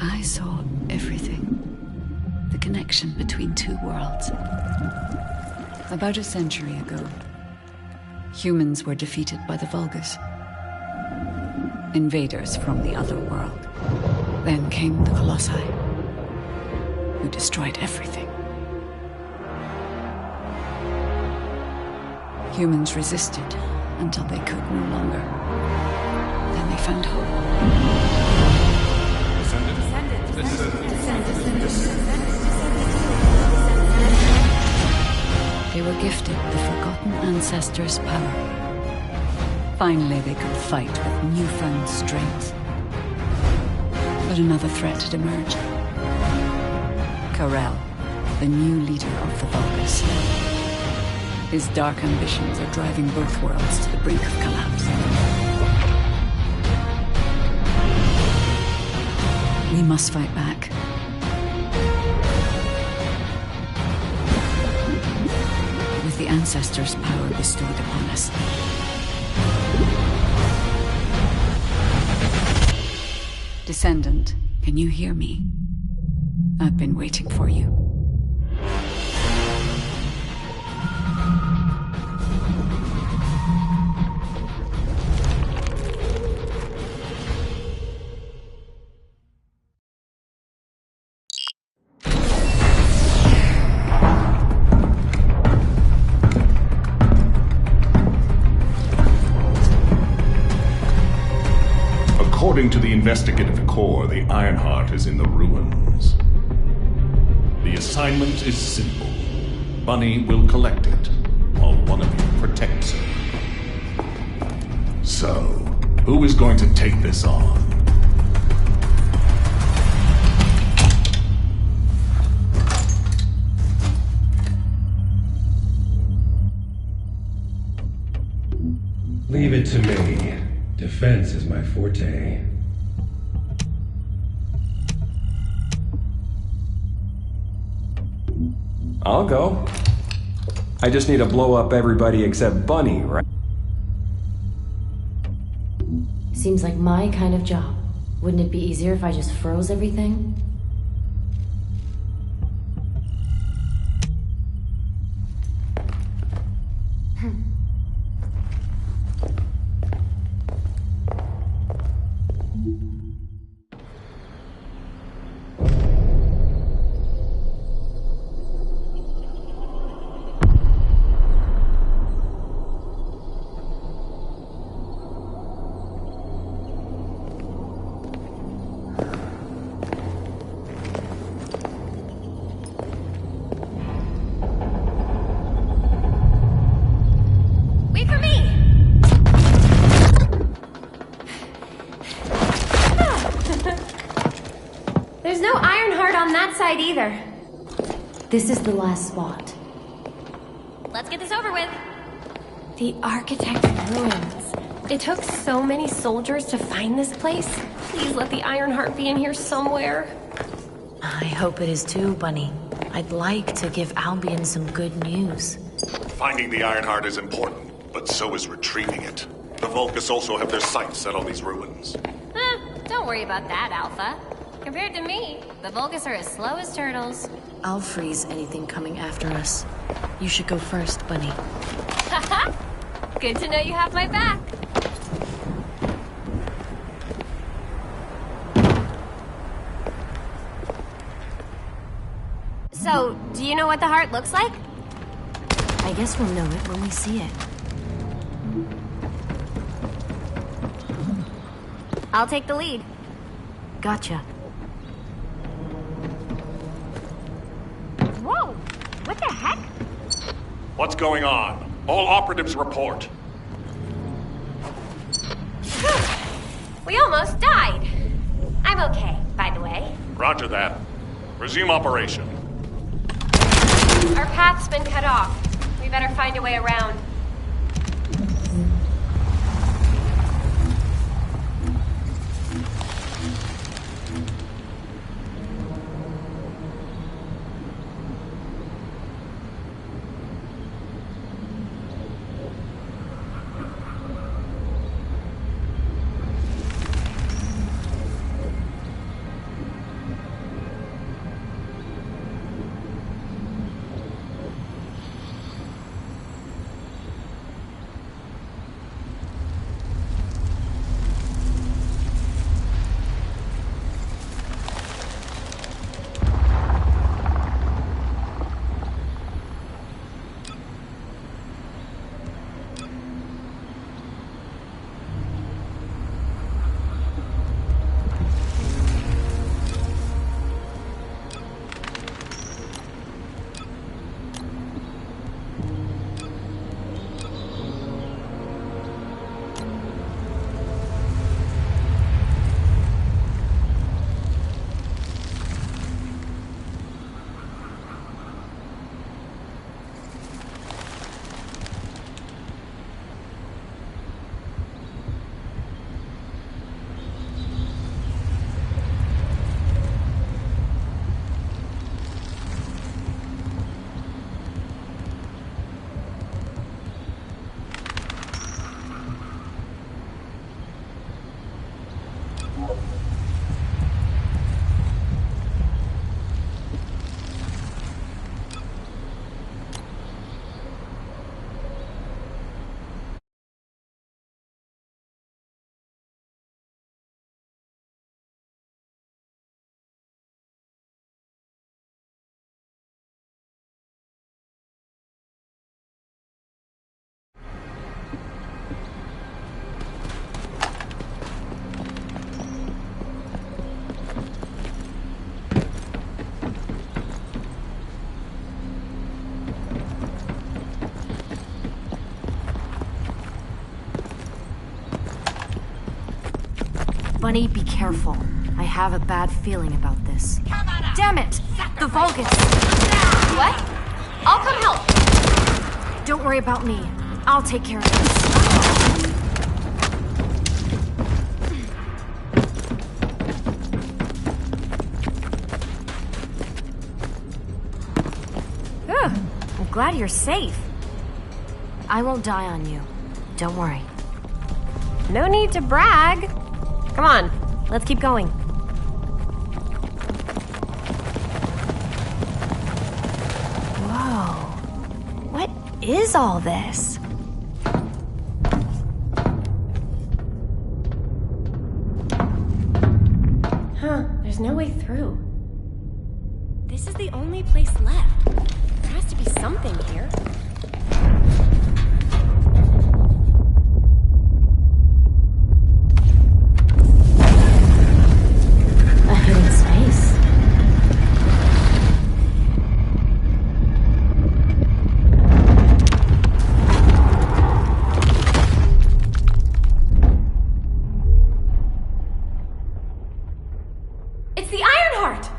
I saw everything. The connection between two worlds. About a century ago, humans were defeated by the Vulgus. Invaders from the other world. Then came the Colossi, who destroyed everything. Humans resisted until they could no longer. Then they found hope. They were gifted the forgotten ancestors' power. Finally, they could fight with newfound strength. But another threat had emerged. Karel, the new leader of the Vulgus. His dark ambitions are driving both worlds to the brink of collapse. We must fight back. With the ancestors' power bestowed upon us. Descendant, can you hear me? I've been waiting for you. According to the investigative core, the Ironheart is in the ruins. The assignment is simple. Bunny will collect it, while one of you protects her. So, who is going to take this on? Leave it to me. Defense is my forte. I'll go. I just need to blow up everybody except Bunny, right? Seems like my kind of job. Wouldn't it be easier if I just froze everything? There's no Ironheart on that side either. This is the last spot. Let's get this over with. The Architect's ruins. It took so many soldiers to find this place. Please let the Ironheart be in here somewhere. I hope it is too, Bunny. I'd like to give Albion some good news. Finding the Ironheart is important, but so is retrieving it. The Vulgus also have their sights set on these ruins. Don't worry about that, Alpha. Compared to me, the Vulgus are as slow as turtles. I'll freeze anything coming after us. You should go first, Bunny. Haha! Good to know you have my back. So, do you know what the heart looks like? I guess we'll know it when we see it. I'll take the lead. Gotcha. Whoa! What the heck? What's going on? All operatives report. We almost died. I'm okay, by the way. Roger that. Resume operation. Our path's been cut off. We better find a way around. Bunny, be careful. I have a bad feeling about this. Damn it! The Vulgus! What? I'll come help. Don't worry about me. I'll take care of this. I'm glad you're safe. I won't die on you. Don't worry. No need to brag. Come on, let's keep going. Whoa. What is all this? Huh, there's no way through. This is the only place left. There has to be something here. A hidden space. It's the Ironheart!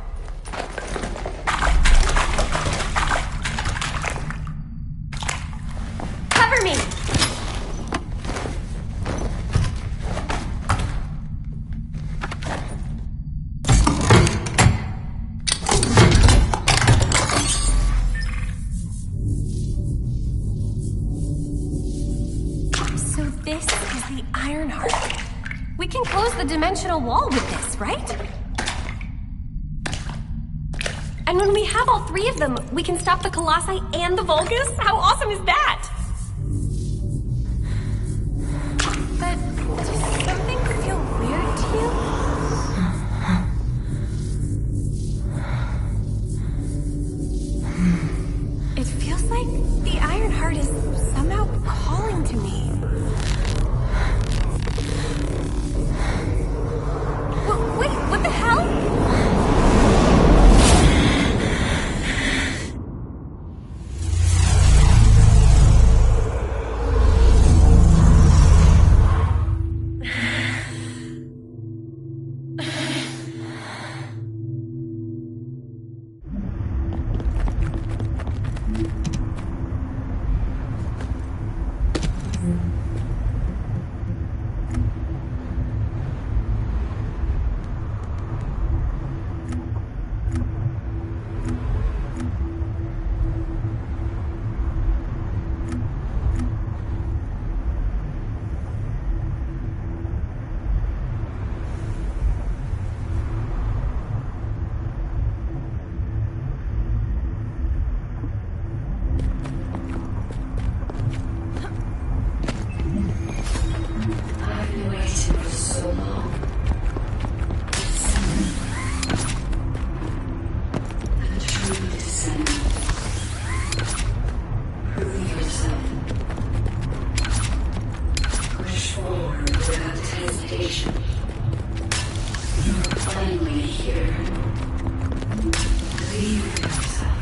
Cover me! So this is the Ironheart. We can close the dimensional wall with this, right? And when we have all three of them, we can stop the Colossi and the Vulgus? How awesome is that? But does something feel weird to you? It feels like the Ironheart is somehow calling to me. Wait, what the hell? I've been waiting for so long. A true descendant. Prove yourself. Push forward without hesitation. You're finally here. Believe in yourself.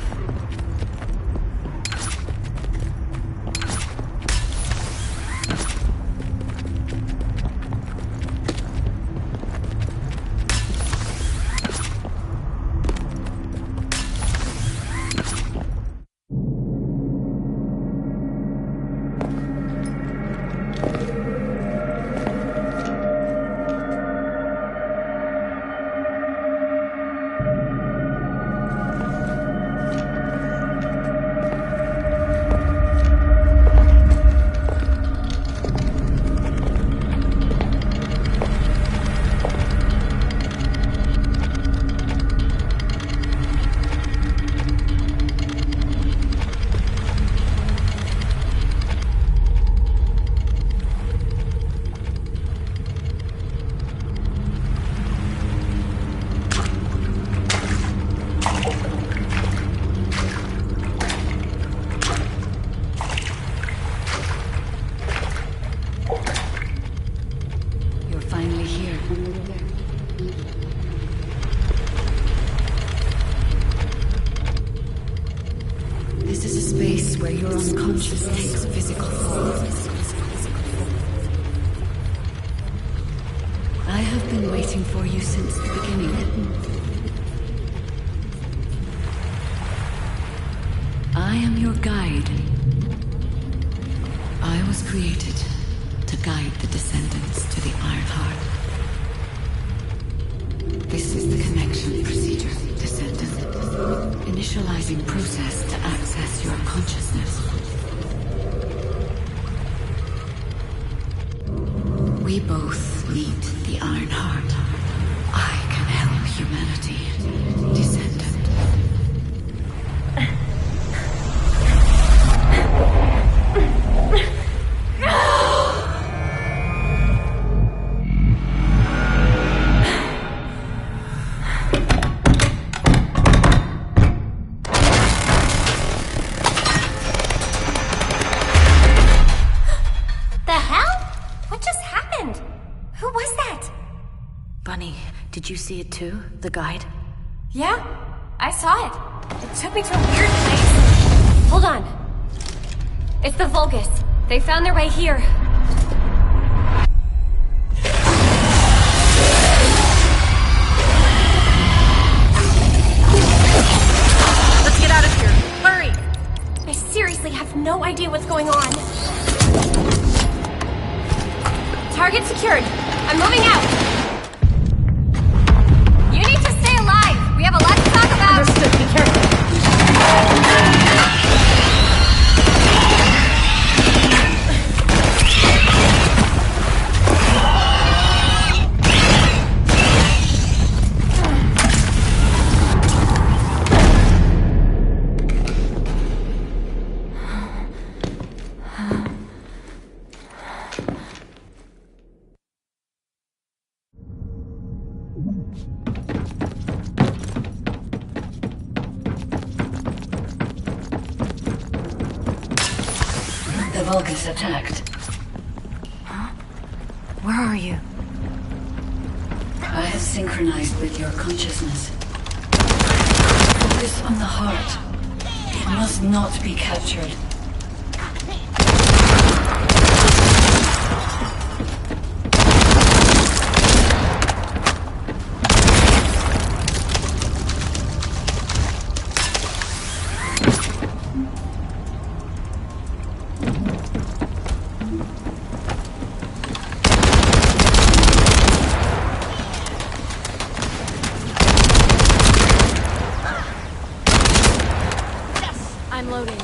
where your unconscious takes physical form. I have been waiting waiting for you since the beginning. I am your guide. I was created to guide the Descendants to the Ironheart. This is the connection procedure, Descendant. Initializing process to access your consciousness. We both need the Ironheart. I can help humanity, Descendant. Did you see it too? The guide? Yeah, I saw it. It took me to a weird place. Hold on. It's the Vulgus. They found their way here. Let's get out of here. Hurry! I seriously have no idea what's going on. Target secured. I'm moving out. You need to stay alive. We have a lot to talk about. Understood. Be careful. The Vulgus attacked. Huh? Where are you? I have synchronized with your consciousness. Focus on the heart. It must not be captured. I'm loading.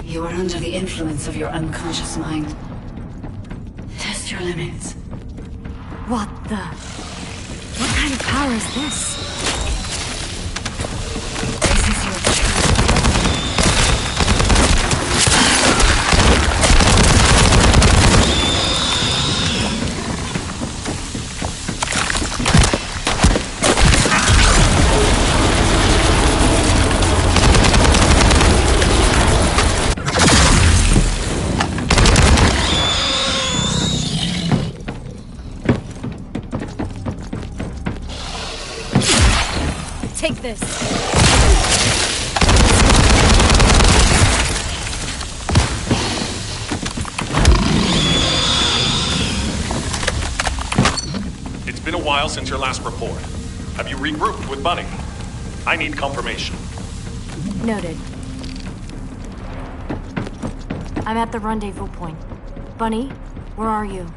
You are under the influence of your unconscious mind. Test your limits. What the? What kind of power is this? This is your truth. this. It's been a while since your last report. Have you regrouped with Bunny? I need confirmation. Noted. I'm at the rendezvous point. Bunny, where are you?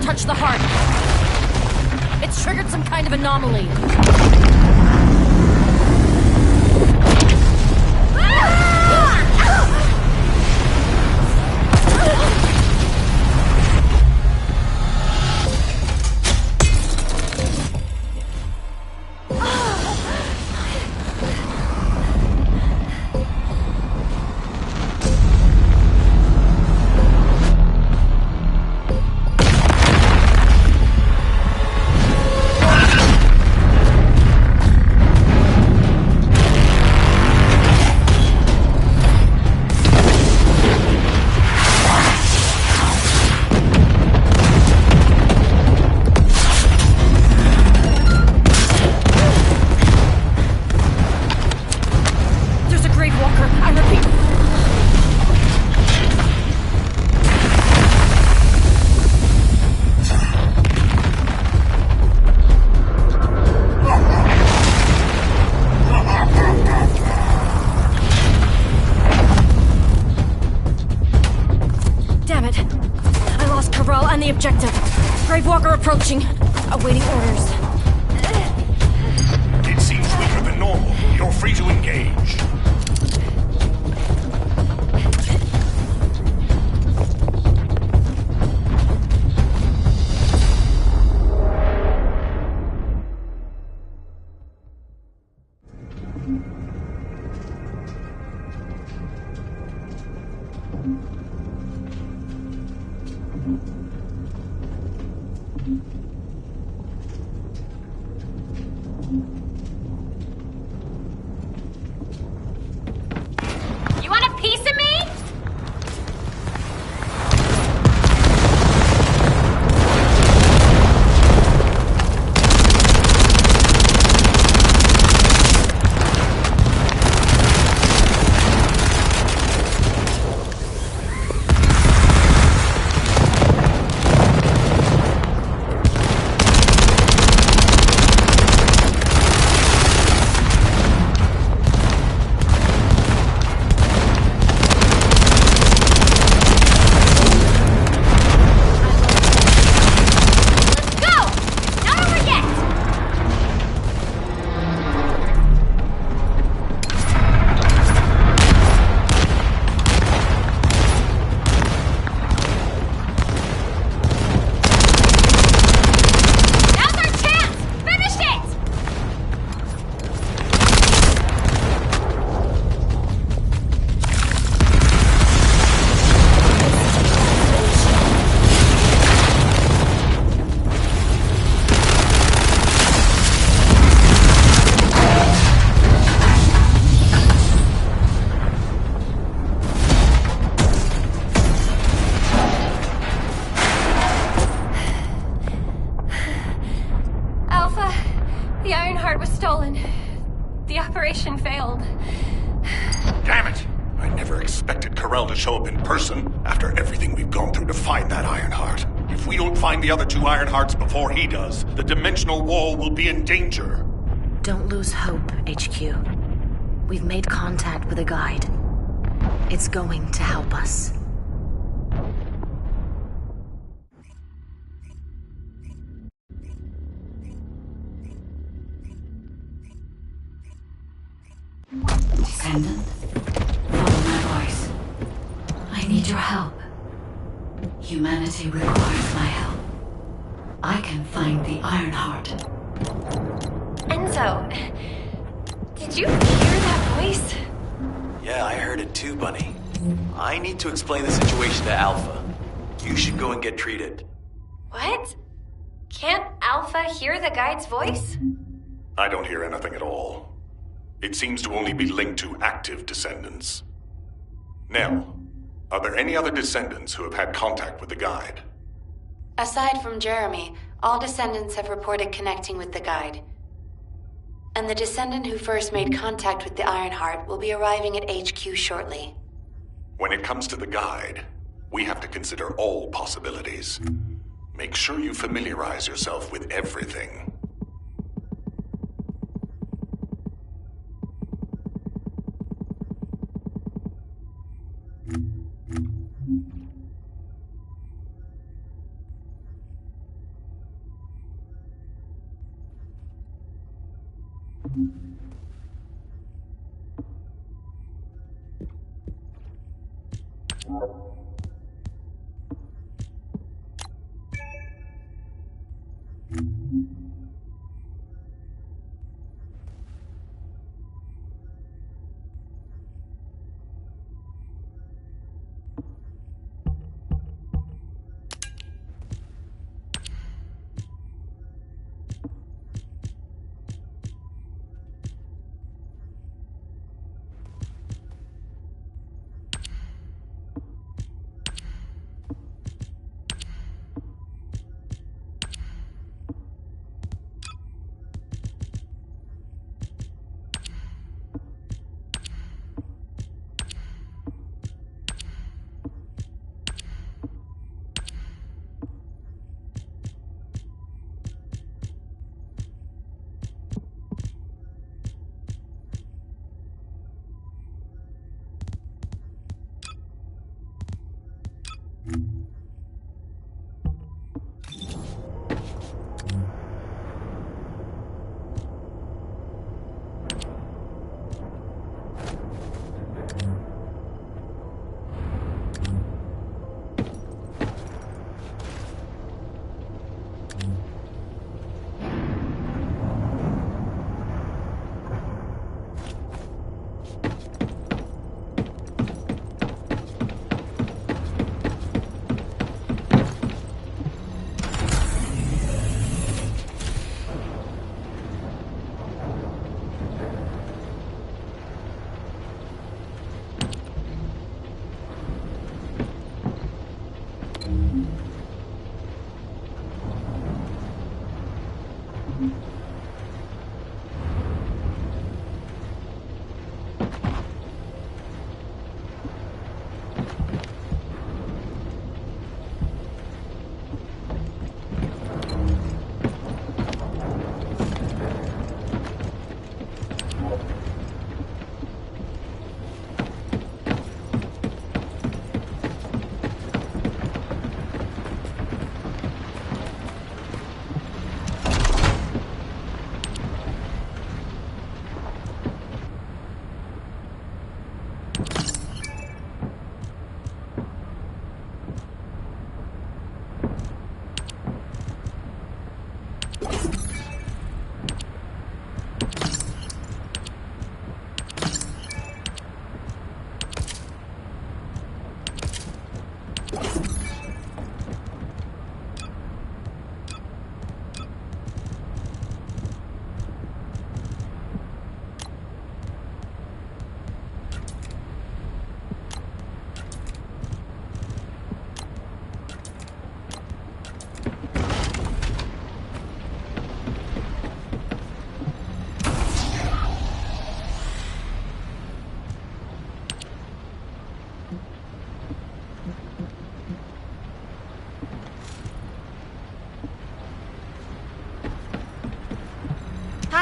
Touch the heart. It's triggered some kind of anomaly. Objective. Gravewalker approaching. Awaiting orders. It seems weaker than normal. You're free to engage. You want a piece of me? Tyrell to show up in person after everything we've gone through to find that Ironheart. If we don't find the other two Ironhearts before he does, the dimensional wall will be in danger. Don't lose hope, HQ. We've made contact with a guide. It's going to help us. Descendant, follow my voice. I need your help. Humanity requires my help. I can find the Ironheart. Enzo, did you hear that voice? Yeah, I heard it too, Bunny. I need to explain the situation to Alpha. You should go and get treated. What? Can't Alpha hear the guide's voice? I don't hear anything at all. It seems to only be linked to active descendants. Now, are there any other descendants who have had contact with the guide? Aside from Jeremy, all descendants have reported connecting with the guide. And the descendant who first made contact with the Ironheart will be arriving at HQ shortly. When it comes to the guide, we have to consider all possibilities. Make sure you familiarize yourself with everything.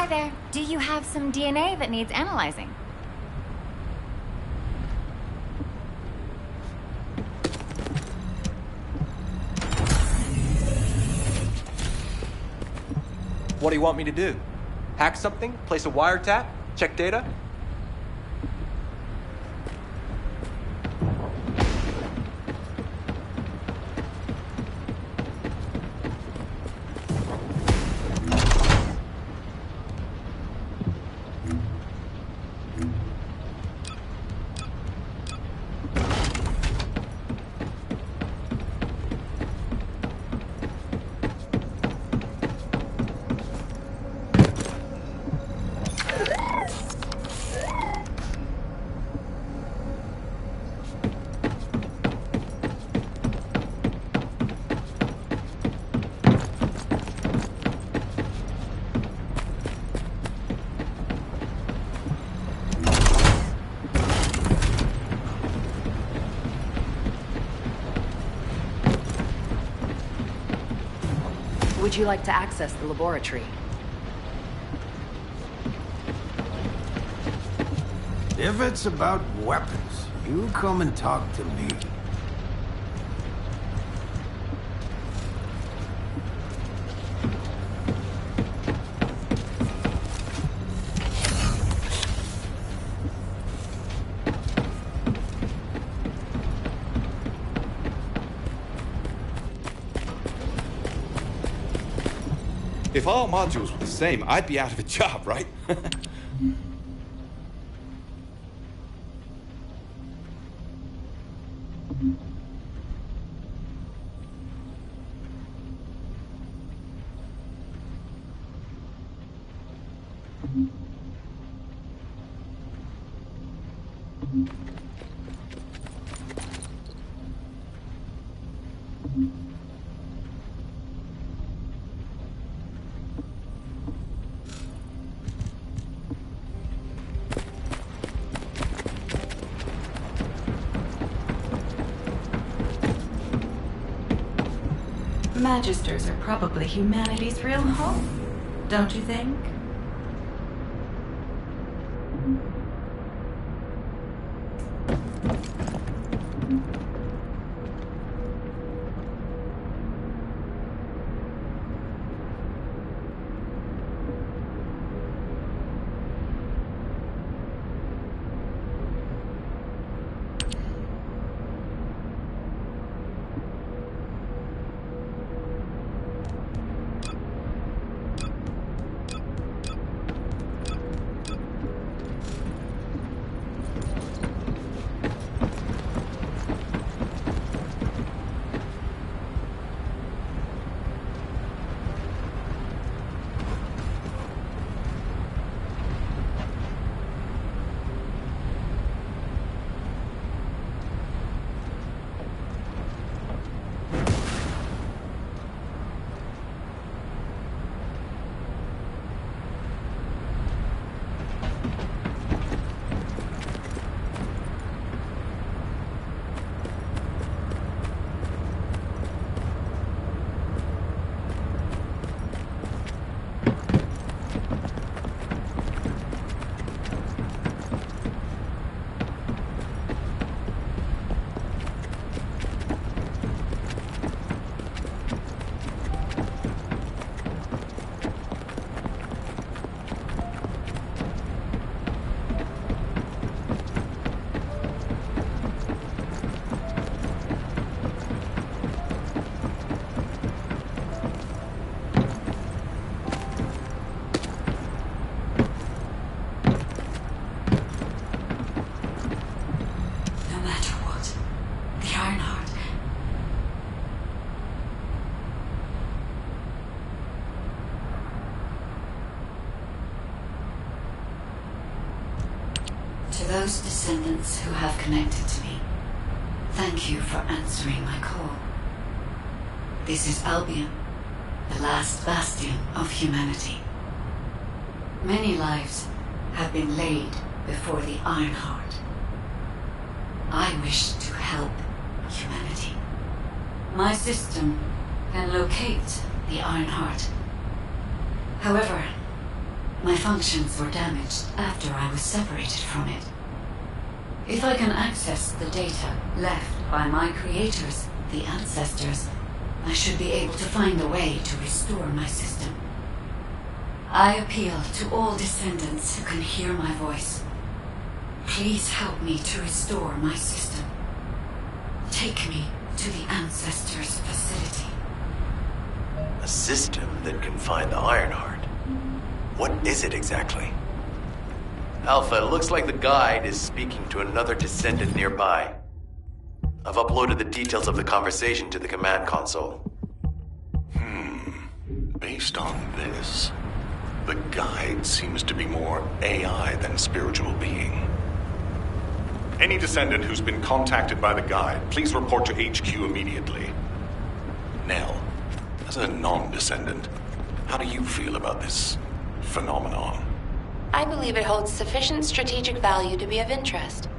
Hi there. Do you have some DNA that needs analyzing? What do you want me to do? Hack something? Place a wiretap? Check data? Would you like to access the laboratory? If it's about weapons, you come and talk to me. If all modules were the same, I'd be out of a job, right? Magisters are probably humanity's real home, don't you think? To those descendants who have connected to me, thank you for answering my call. This is Albion, the last bastion of humanity. Many lives have been laid before the Ironheart. I wish to help humanity. My system can locate the Ironheart. However, My functions were damaged after I was separated from it. If I can access the data left by my creators, the ancestors, I should be able to find a way to restore my system. I appeal to all descendants who can hear my voice. Please help me to restore my system. Take me to the ancestors' facility. A system that can find the Ironheart. What is it exactly? Alpha, it looks like the guide is speaking to another descendant nearby. I've uploaded the details of the conversation to the command console. Based on this, the guide seems to be more AI than spiritual being. Any descendant who's been contacted by the guide, please report to HQ immediately. Nell, as a non-descendant, how do you feel about this phenomenon? I believe it holds sufficient strategic value to be of interest.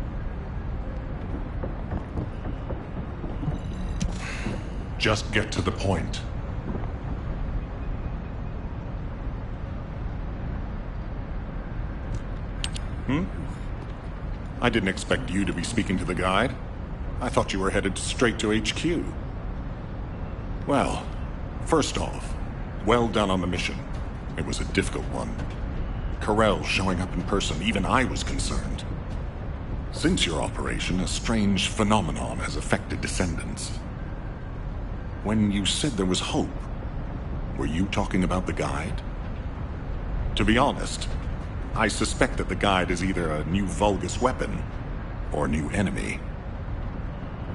Just get to the point. I didn't expect you to be speaking to the guide. I thought you were headed straight to HQ. Well, first off, well done on the mission. It was a difficult one. Corell showing up in person, even I was concerned. Since your operation, a strange phenomenon has affected descendants. When you said there was hope, were you talking about the guide? To be honest, I suspect that the guide is either a new Vulgus weapon or a new enemy.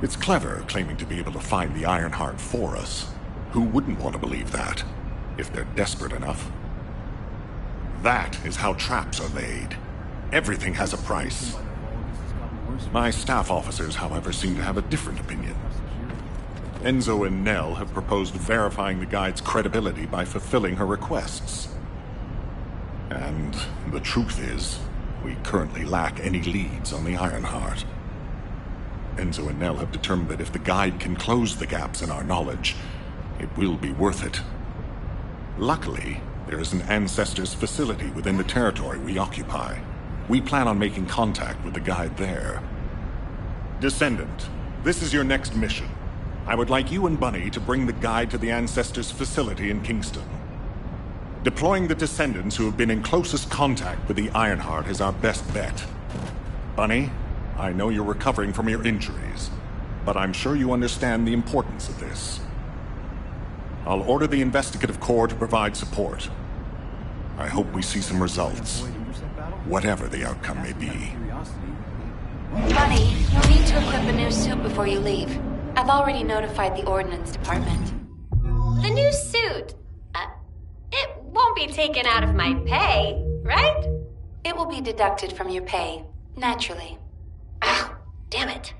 It's clever claiming to be able to find the Ironheart for us. Who wouldn't want to believe that, if they're desperate enough? That is how traps are laid. Everything has a price. My staff officers, however, seem to have a different opinion. Enzo and Nell have proposed verifying the guide's credibility by fulfilling her requests. And the truth is, we currently lack any leads on the Ironheart. Enzo and Nell have determined that if the guide can close the gaps in our knowledge, it will be worth it. Luckily, there is an Ancestors facility within the territory we occupy. We plan on making contact with the guide there. Descendant, this is your next mission. I would like you and Bunny to bring the guide to the Ancestors facility in Kingston. Deploying the Descendants who have been in closest contact with the Ironheart is our best bet. Bunny, I know you're recovering from your injuries, but I'm sure you understand the importance of this. I'll order the Investigative Corps to provide support. I hope we see some results, whatever the outcome may be. Bunny, you'll need to equip a new suit before you leave. I've already notified the Ordnance Department. The new suit? It won't be taken out of my pay, right? It will be deducted from your pay, naturally. Ow, damn it.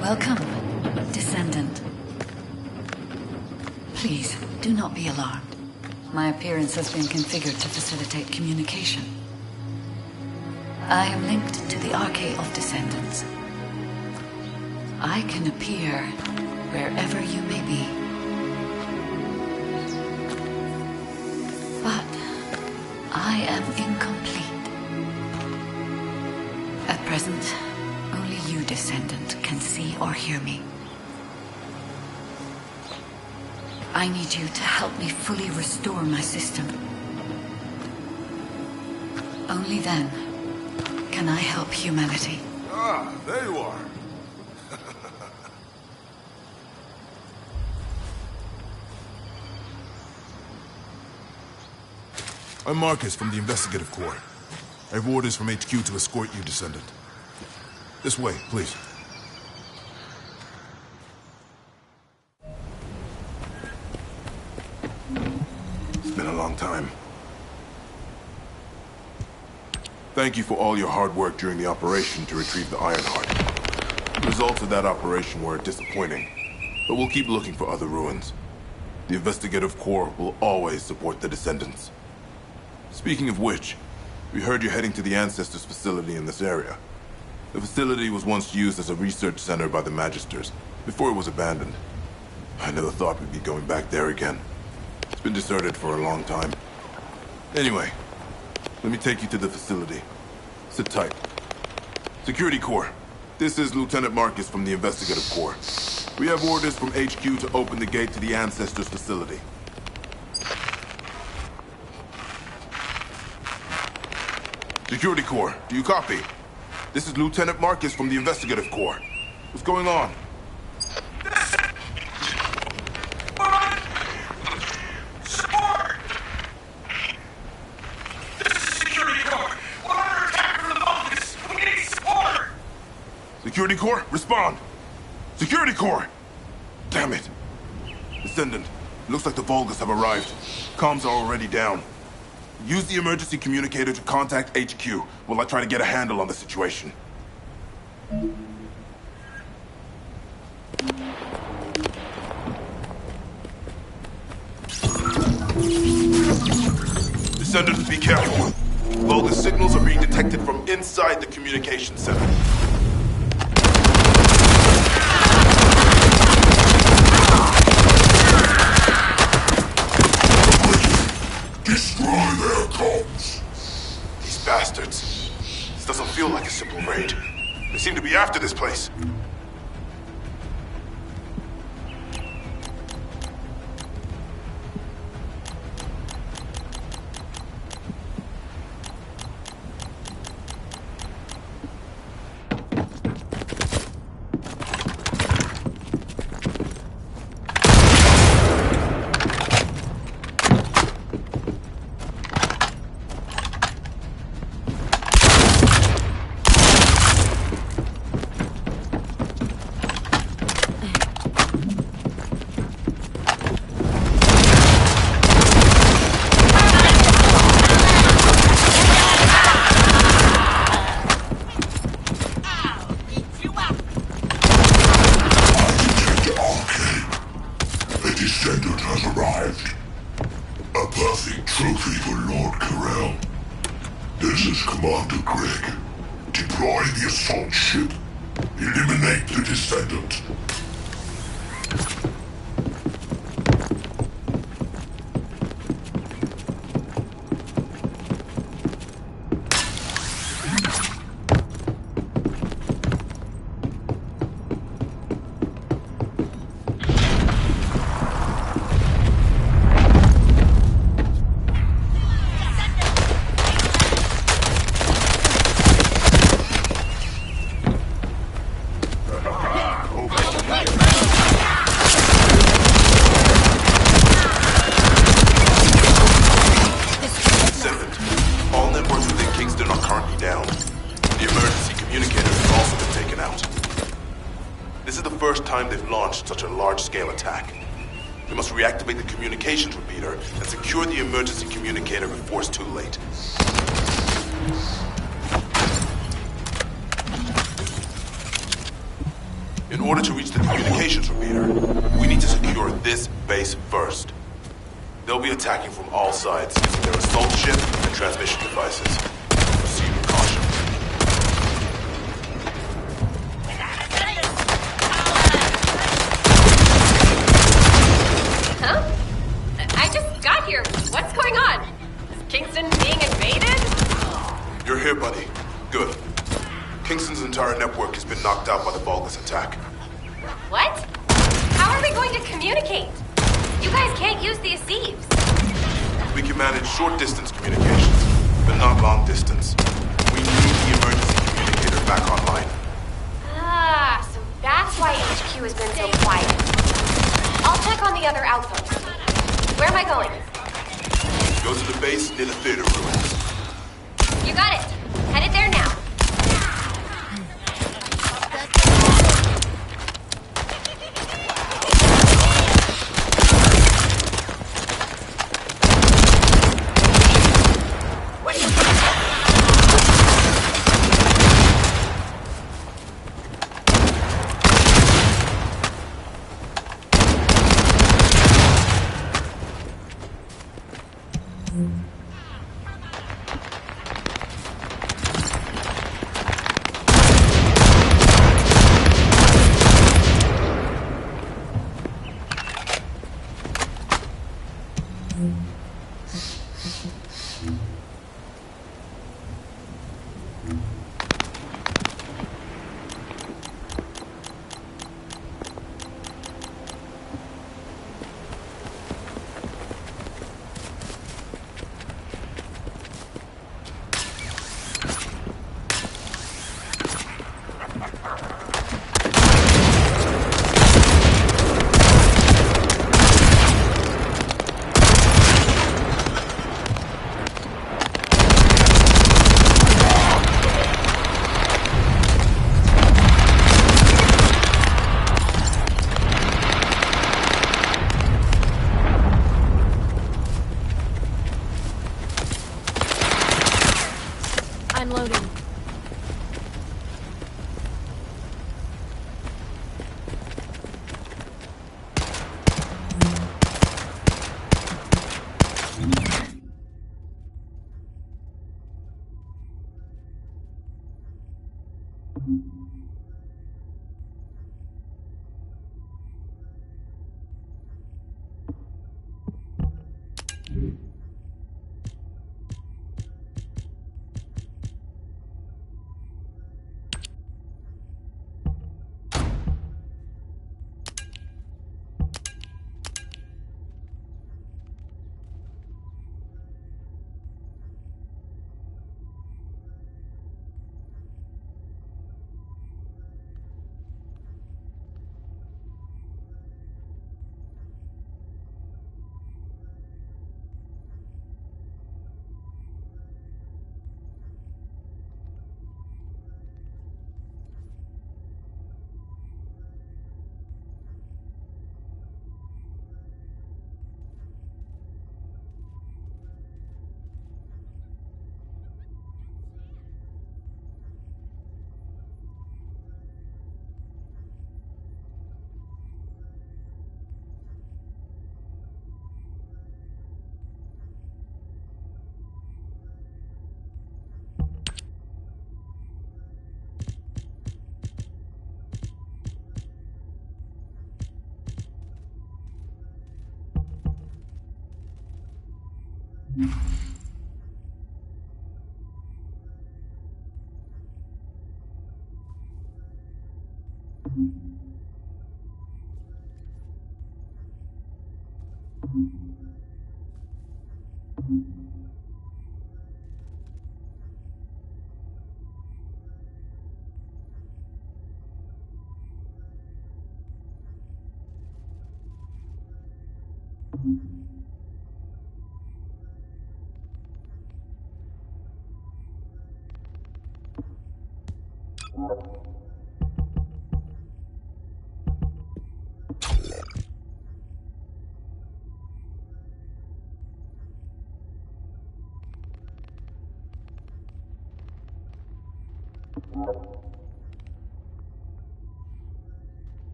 Welcome, Descendant. Please, do not be alarmed. My appearance has been configured to facilitate communication. I am linked to the Arcade of Descendants. I can appear wherever you may be. But I am incomplete. At present, only you, Descendant, can see or hear me. I need you to help me fully restore my system. Only then can I help humanity. Ah, there you are. I'm Marcus from the Investigative Corps. I have orders from HQ to escort you, Descendant. This way, please. It's been a long time. Thank you for all your hard work during the operation to retrieve the Ironheart. The results of that operation were disappointing, but we'll keep looking for other ruins. The Investigative Corps will always support the Descendants. Speaking of which, we heard you're heading to the Ancestors facility in this area. The facility was once used as a research center by the Magisters, before it was abandoned. I never thought we'd be going back there again. It's been deserted for a long time. Anyway, let me take you to the facility. Sit tight. Security Corps, this is Lieutenant Marcus from the Investigative Corps. We have orders from HQ to open the gate to the Ancestors facility. Security Corps, do you copy? This is Lieutenant Marcus from the Investigative Corps. What's going on? Support! This is Security Corps. We're under attack from the Vulcans. We need support! Security Corps, respond! Security Corps! Damn it! Descendant, looks like the Vulcans have arrived. Comms are already down. Use the emergency communicator to contact HQ while I try to get a handle on the situation. Descendants, be careful. Vulcan signals are being detected from inside the communication center. Destroy their comms! These bastards. This doesn't feel like a simple raid. They seem to be after this place. Descendant has arrived. A perfect trophy for Lord Carell. This is Commander Greg. Deploy the assault ship. Eliminate the Descendant. Such a large-scale attack. We must reactivate the communications repeater and secure the emergency communicator before it's too late. In order to reach the communications repeater, we need to secure this base first. They'll be attacking from all sides using their assault ship and transmission devices. Proceed with caution. What's going on? Is Kingston being invaded? You're here, buddy. Good. Kingston's entire network has been knocked out by the Vulgus attack. What? How are we going to communicate? You guys can't use these sieves. We can manage short-distance communications, but not long-distance. We need the emergency communicator back online. Ah, so that's why HQ has been so quiet. I'll check on the other outposts. Where am I going? Go to the base near the theater ruins. You got it. Headed there now. I'm loading.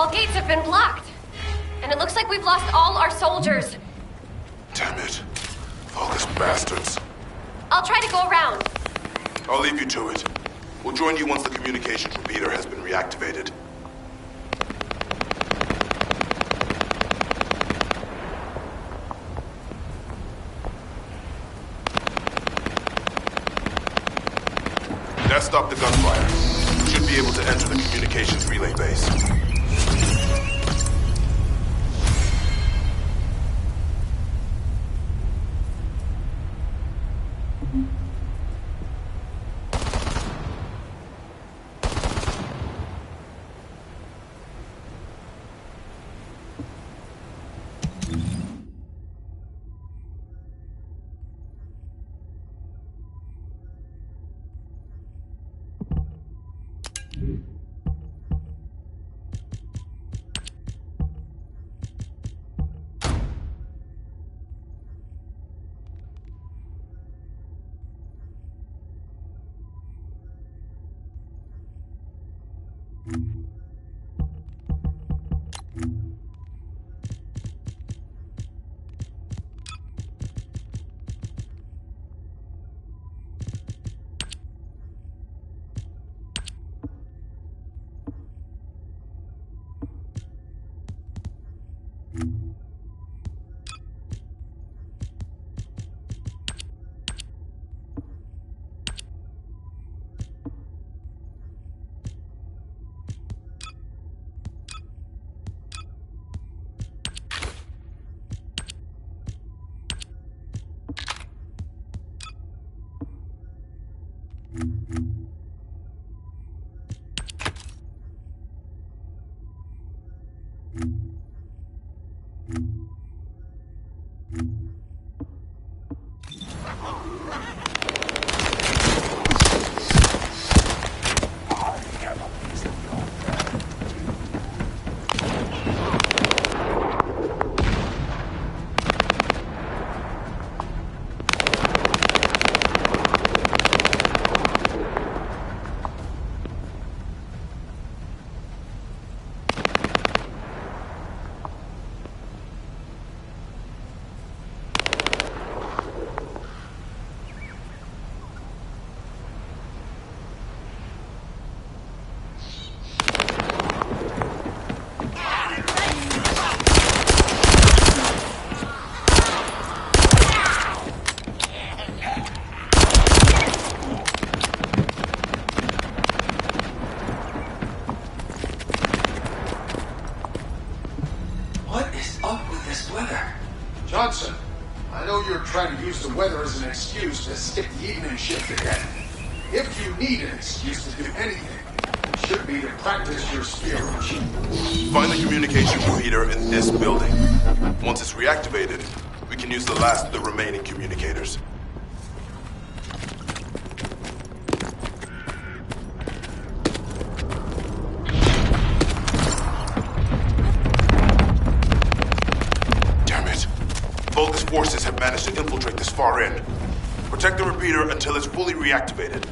All gates have been blocked. And it looks like we've lost all our soldiers. Damn it. Vulgus bastards. I'll try to go around. I'll leave you to it. We'll join you once the communications repeater has been reactivated. That stopped the gunfire. We should be able to enter the communications relay base. Johnson, I know you're trying to use the weather as an excuse to skip the evening shift again. If you need an excuse to do anything, it should be to practice your skills. Find the communication repeater in this building. Once it's reactivated, we can use the last of the remaining communicators. Vulgus forces have managed to infiltrate this far in. Protect the repeater until it's fully reactivated.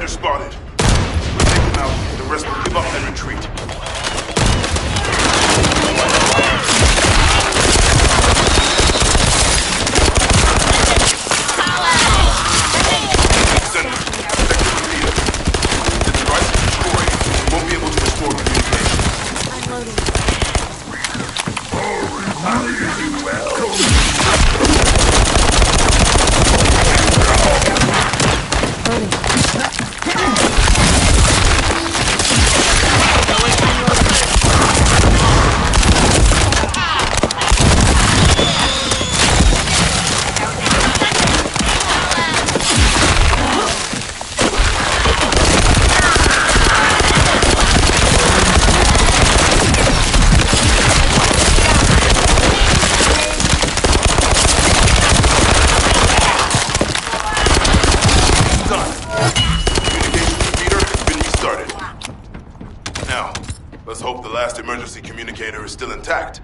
Spotted. We'll take them out. The rest will give up and retreat. Emergency communicator is still intact.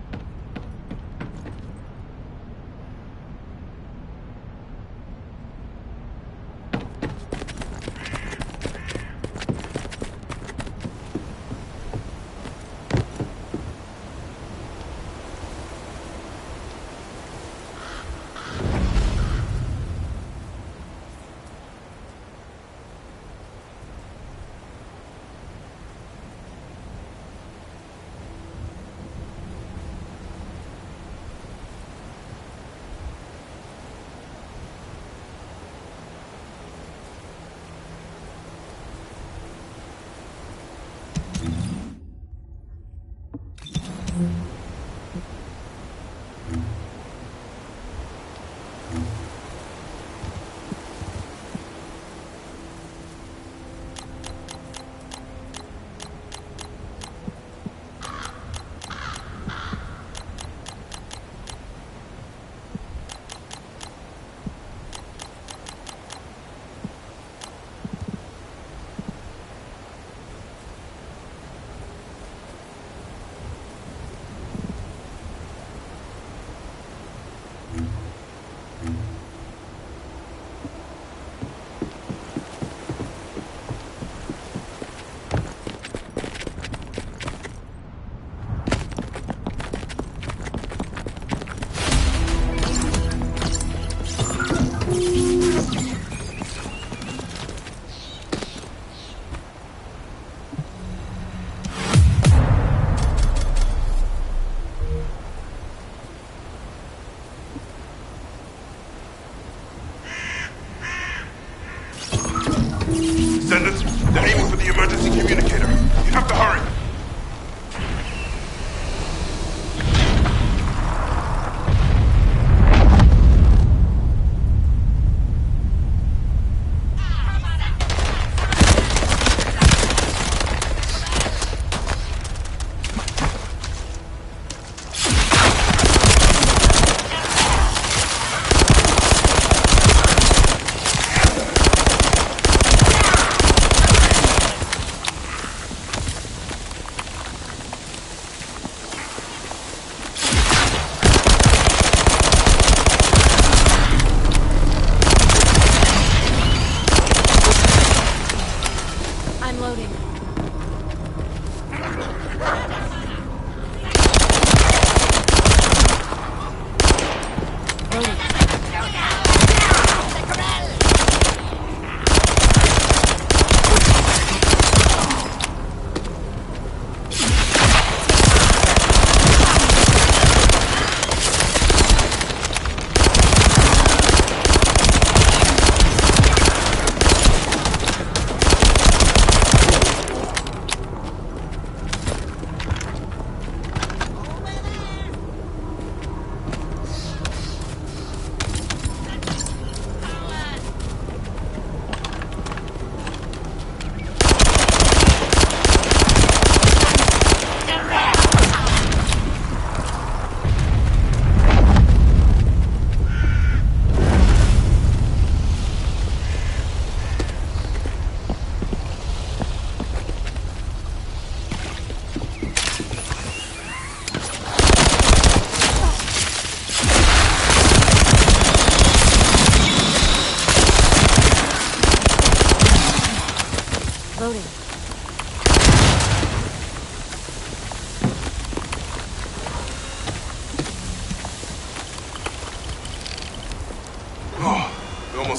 Descendant, they're aiming for the emergency communicator. You have to hurry.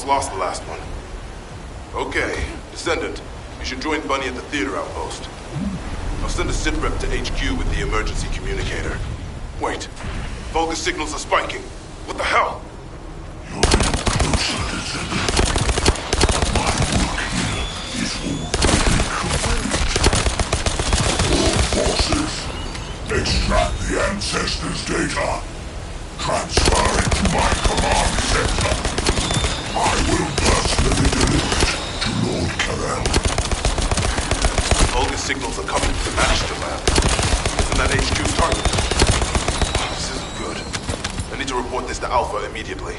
Lost the last one. Okay, Descendant, you should join Bunny at the theater outpost. I'll send a sit rep to HQ with the emergency communicator. Wait, Vulgus signals are spiking. What the hell? You're getting closer, Descendant. My work here is already complete. All forces, extract the Ancestors' data. Transfer it to my command center. I will personally deliver it to Lord Carell. Vulgus signals are coming from the Magister lab. Isn't that HQ's target? Oh, this isn't good. I need to report this to Alpha immediately.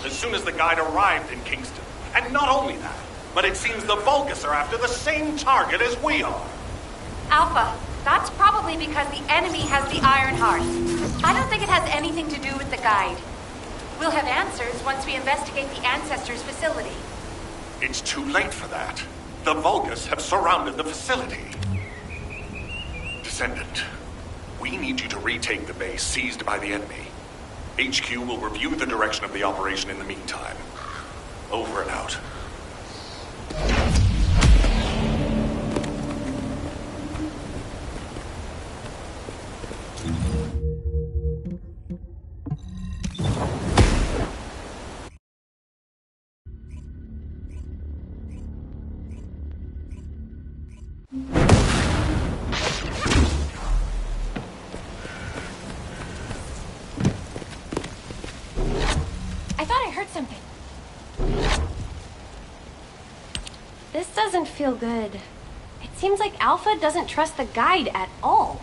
As soon as the guide arrived in Kingston. And not only that, but it seems the Vulgus are after the same target as we are. Alpha, that's probably because the enemy has the Iron Heart. I don't think it has anything to do with the guide. We'll have answers once we investigate the Ancestors' facility. It's too late for that. The Vulgus have surrounded the facility. Descendant, we need you to retake the base seized by the enemy. HQ will review the direction of the operation in the meantime. Over and out. Doesn't feel good. It seems like Alpha doesn't trust the guide at all.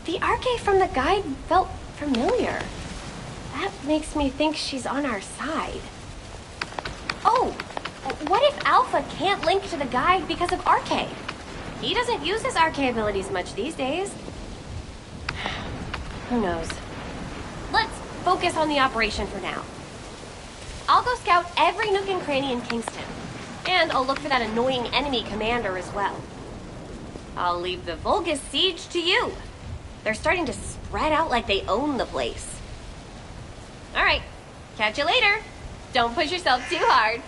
The Arche from the guide felt familiar. That makes me think she's on our side. Oh, what if Alpha can't link to the guide because of Arche? He doesn't use his Arche abilities much these days. Who knows? Let's focus on the operation for now. I'll go scout every nook and cranny in Kingston. And I'll look for that annoying enemy commander as well. I'll leave the Vulgus siege to you. They're starting to spread out like they own the place. All right, catch you later. Don't push yourself too hard.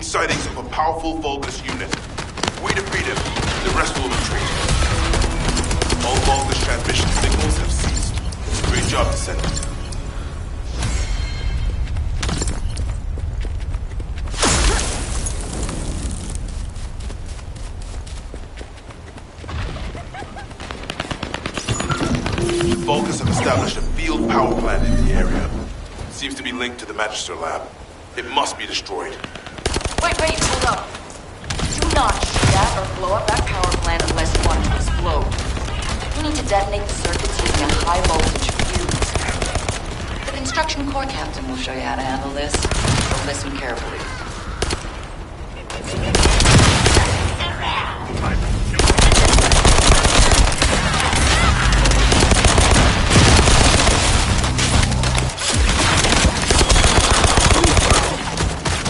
Sightings of a powerful Vulgus unit. We defeat him, the rest will retreat. All Vulgus transmission signals have ceased. Great job, Descendant. Vulgus have established a field power plant in the area. Seems to be linked to the Magister lab. It must be destroyed. Wait, hold up. Do not shoot at or blow up that power plant unless you want to explode. We need to detonate the circuits using a high voltage construction corps captain will show you how to handle this. So listen carefully.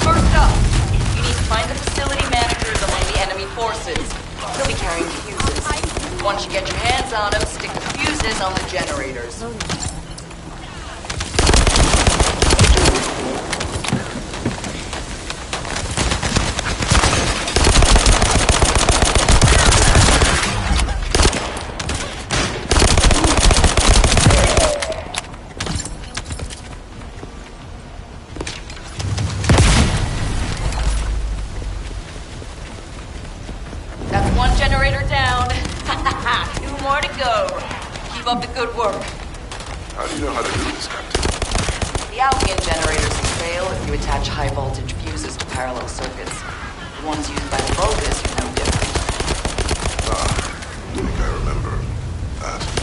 First up, you need to find the facility managers among the enemy forces. They'll be carrying fuses. Once you get your hands on them, stick the fuses on the generators. That's one generator down. Two more to go. Keep up the good work. How do you know how to do this, Captain? The Albion generators will fail if you attach high voltage fuses to parallel circuits. The ones used by the Vulgus are no different. I think I remember that.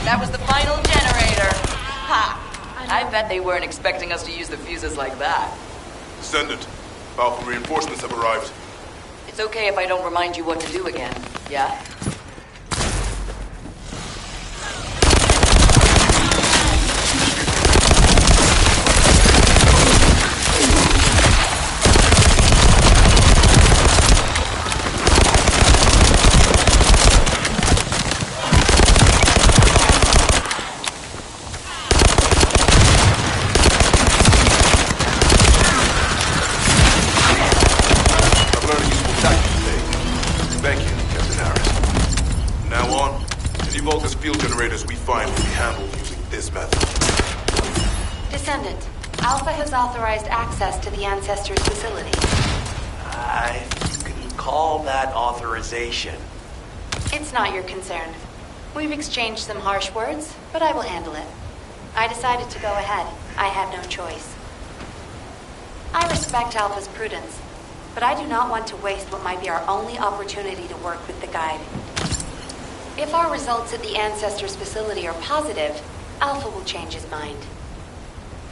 That was the final generator. Ha! I bet they weren't expecting us to use the fuses like that. Descendant, Alpha reinforcements have arrived. It's okay if I don't remind you what to do again, yeah? Field generators we find will be handled using this method. Descendant, Alpha has authorized access to the Ancestors' facility. I can call that authorization. It's not your concern. We've exchanged some harsh words, but I will handle it. I decided to go ahead. I had no choice. I respect Alpha's prudence, but I do not want to waste what might be our only opportunity to work with the Guide. If our results at the Ancestors' facility are positive, Alpha will change his mind.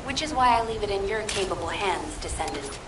Which is why I leave it in your capable hands, Descendant.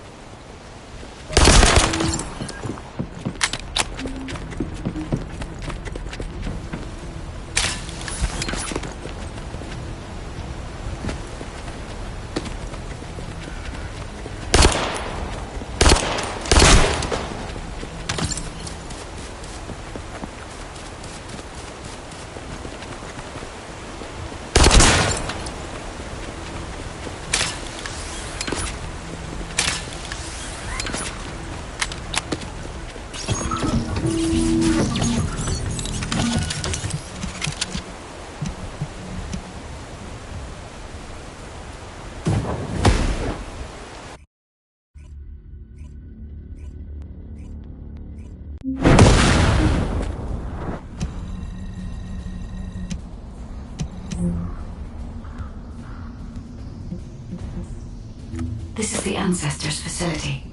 This is the Ancestors' facility.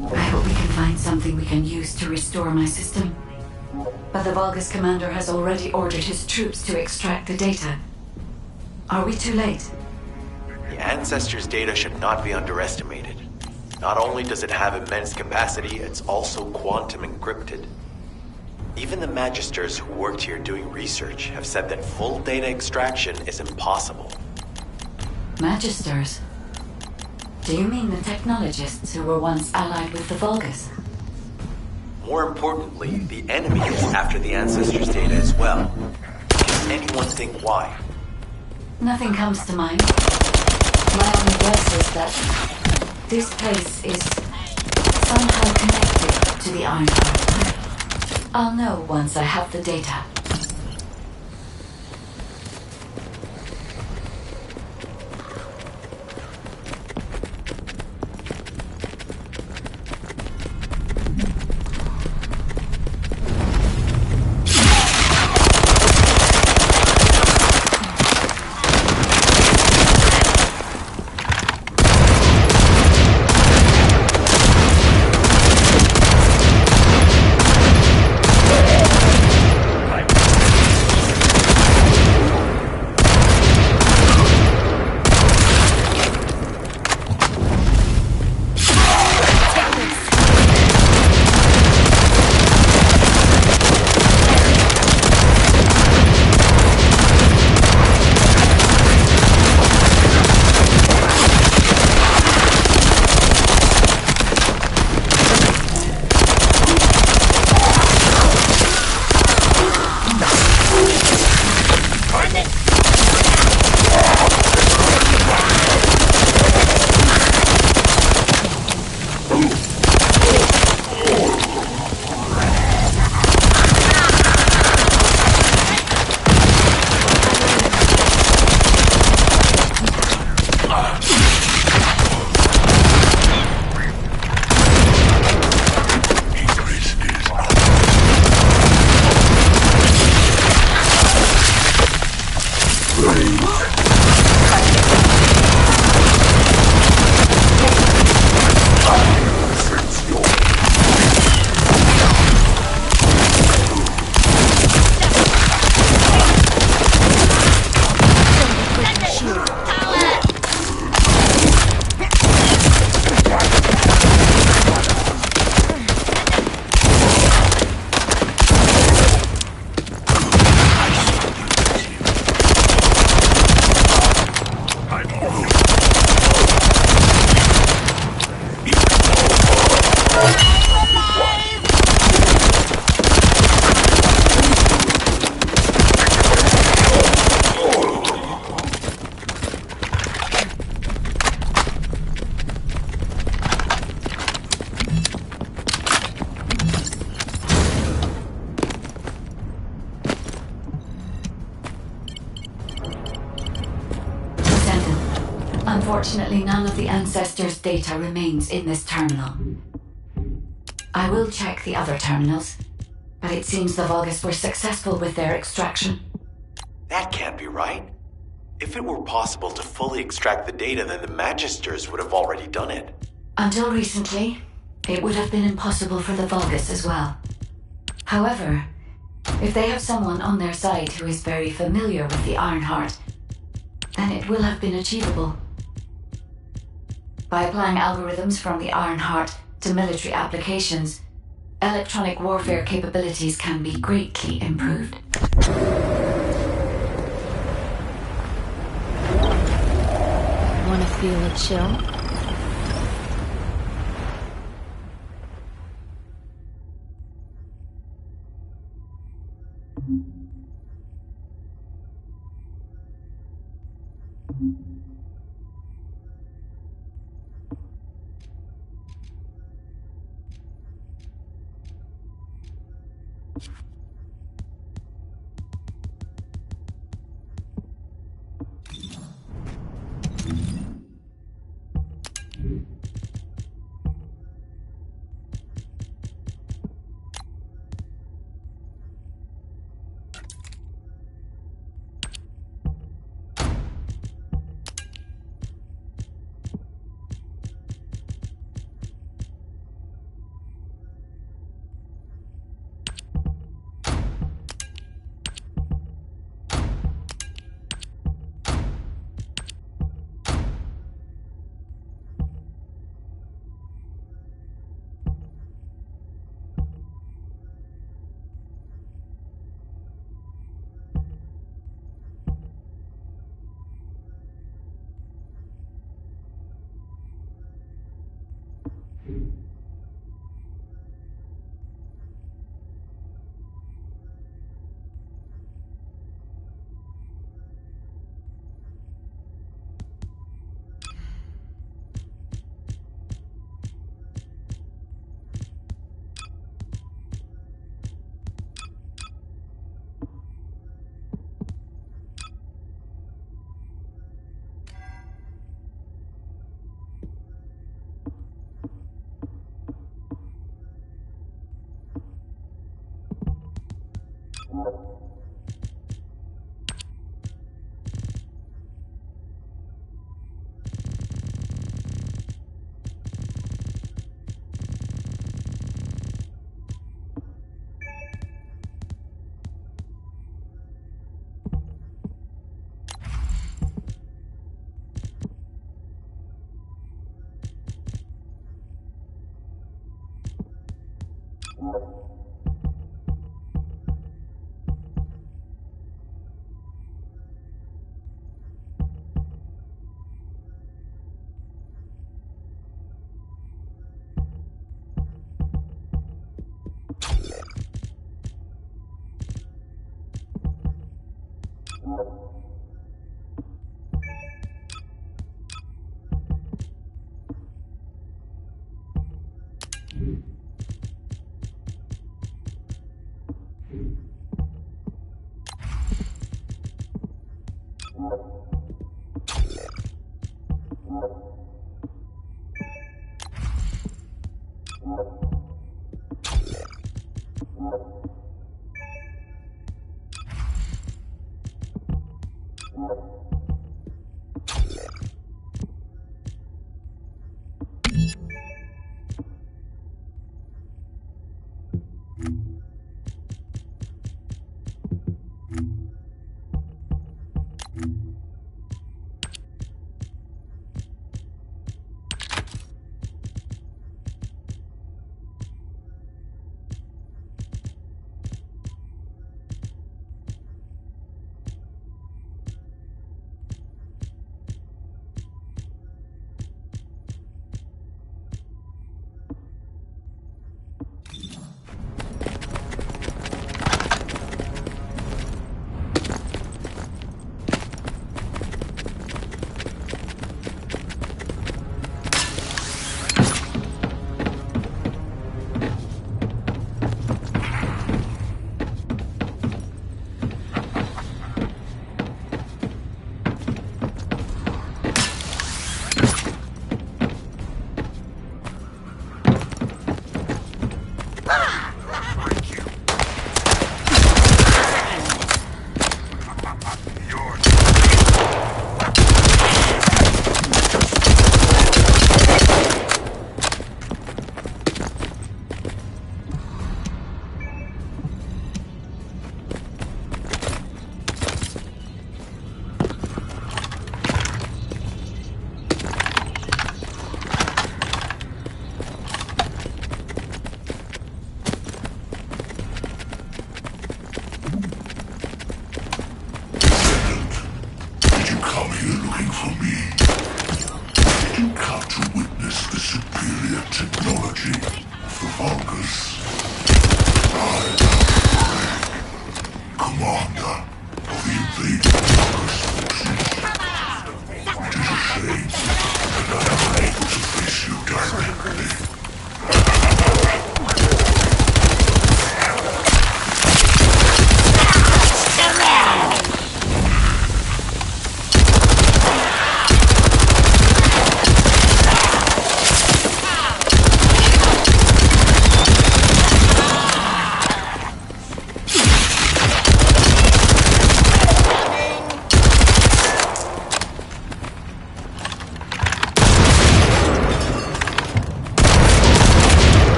I hope we can find something we can use to restore my system. But the Vulgus commander has already ordered his troops to extract the data. Are we too late? The Ancestors' data should not be underestimated. Not only does it have immense capacity, it's also quantum encrypted. Even the Magisters who worked here doing research have said that full data extraction is impossible. Magisters? Do you mean the technologists who were once allied with the Vulgus? More importantly, the enemy is after the Ancestors' data as well. Can anyone think why? Nothing comes to mind. My only guess is that this place is somehow connected to the Ironheart. I'll know once I have the data. Unfortunately, none of the Ancestors' data remains in this terminal. I will check the other terminals, but it seems the Vulgus were successful with their extraction. That can't be right. If it were possible to fully extract the data, then the Magisters would have already done it. Until recently, it would have been impossible for the Vulgus as well. However, if they have someone on their side who is very familiar with the Ironheart, then it will have been achievable. By applying algorithms from the Ironheart to military applications, electronic warfare capabilities can be greatly improved. Wanna feel a chill?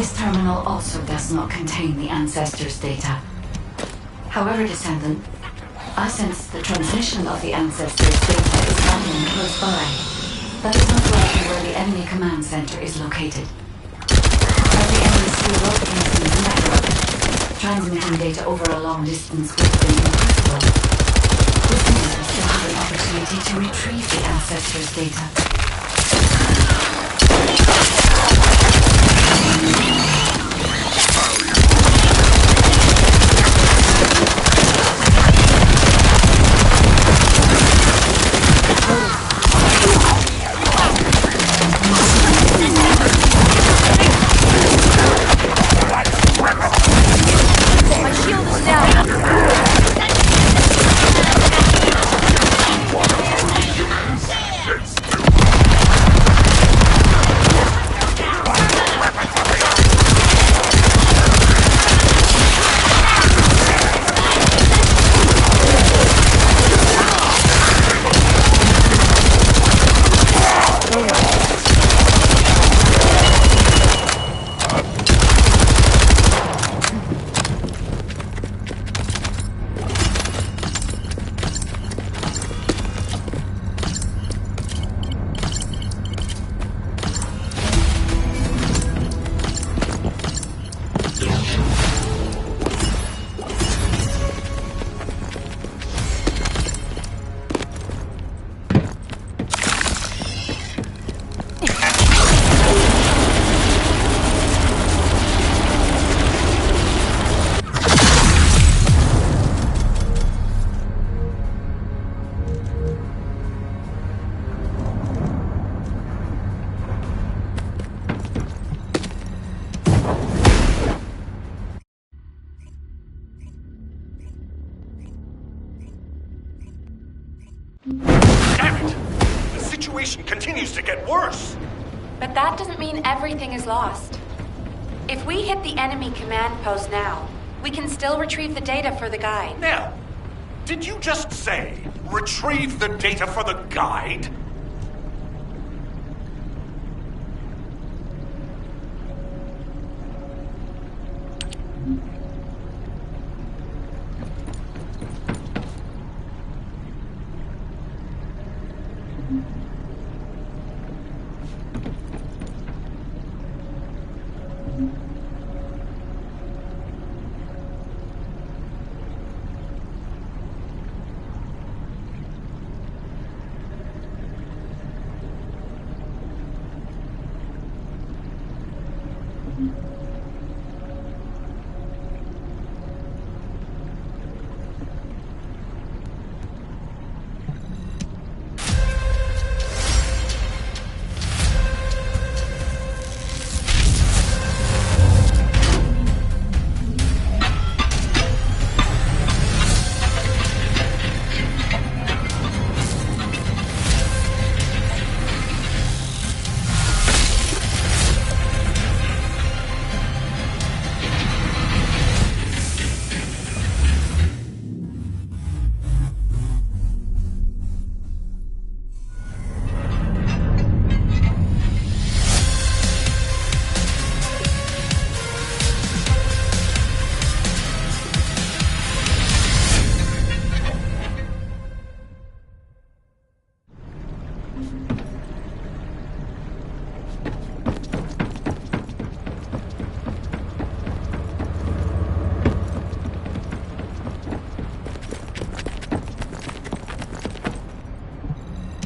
This terminal also does not contain the Ancestors' data. However, Descendant, I sense the transmission of the Ancestors' data is happening close by. That is not likely where the enemy command center is located. As the enemy still broadcasting the network, transmitting data over a long distance would have been impossible. This means we still have an opportunity to retrieve the Ancestors' data. My shield is down. Damn it! The situation continues to get worse! But that doesn't mean everything is lost. If we hit the enemy command post now, we can still retrieve the data for the guide. Now, did you just say, retrieve the data for the guide?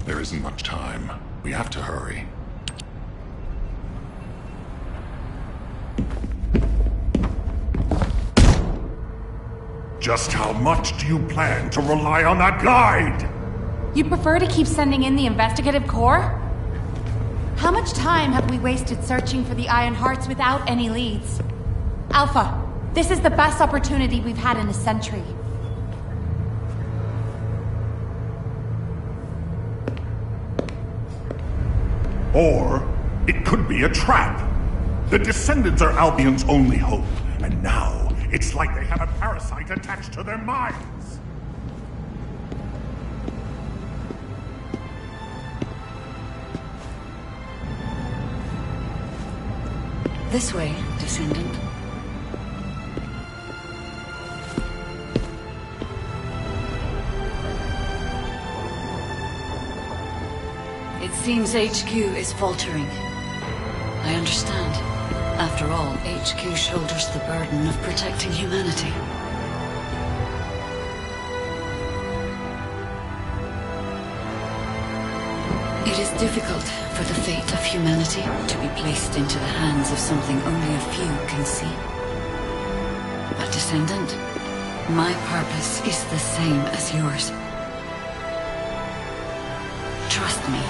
There isn't much time. We have to hurry. Just how much do you plan to rely on that guide? You prefer to keep sending in the investigative corps? How much time have we wasted searching for the Iron Hearts without any leads? Alpha, this is the best opportunity we've had in a century. Or it could be a trap. The Descendants are Albion's only hope, and now it's like they have a parasite attached to their minds. This way, Descendant. It seems HQ is faltering. I understand. After all, HQ shoulders the burden of protecting humanity. It is difficult for the fate of humanity to be placed into the hands of something only a few can see. But Descendant, my purpose is the same as yours. Trust me.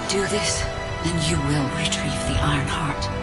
Do this, and you will retrieve the Iron Heart.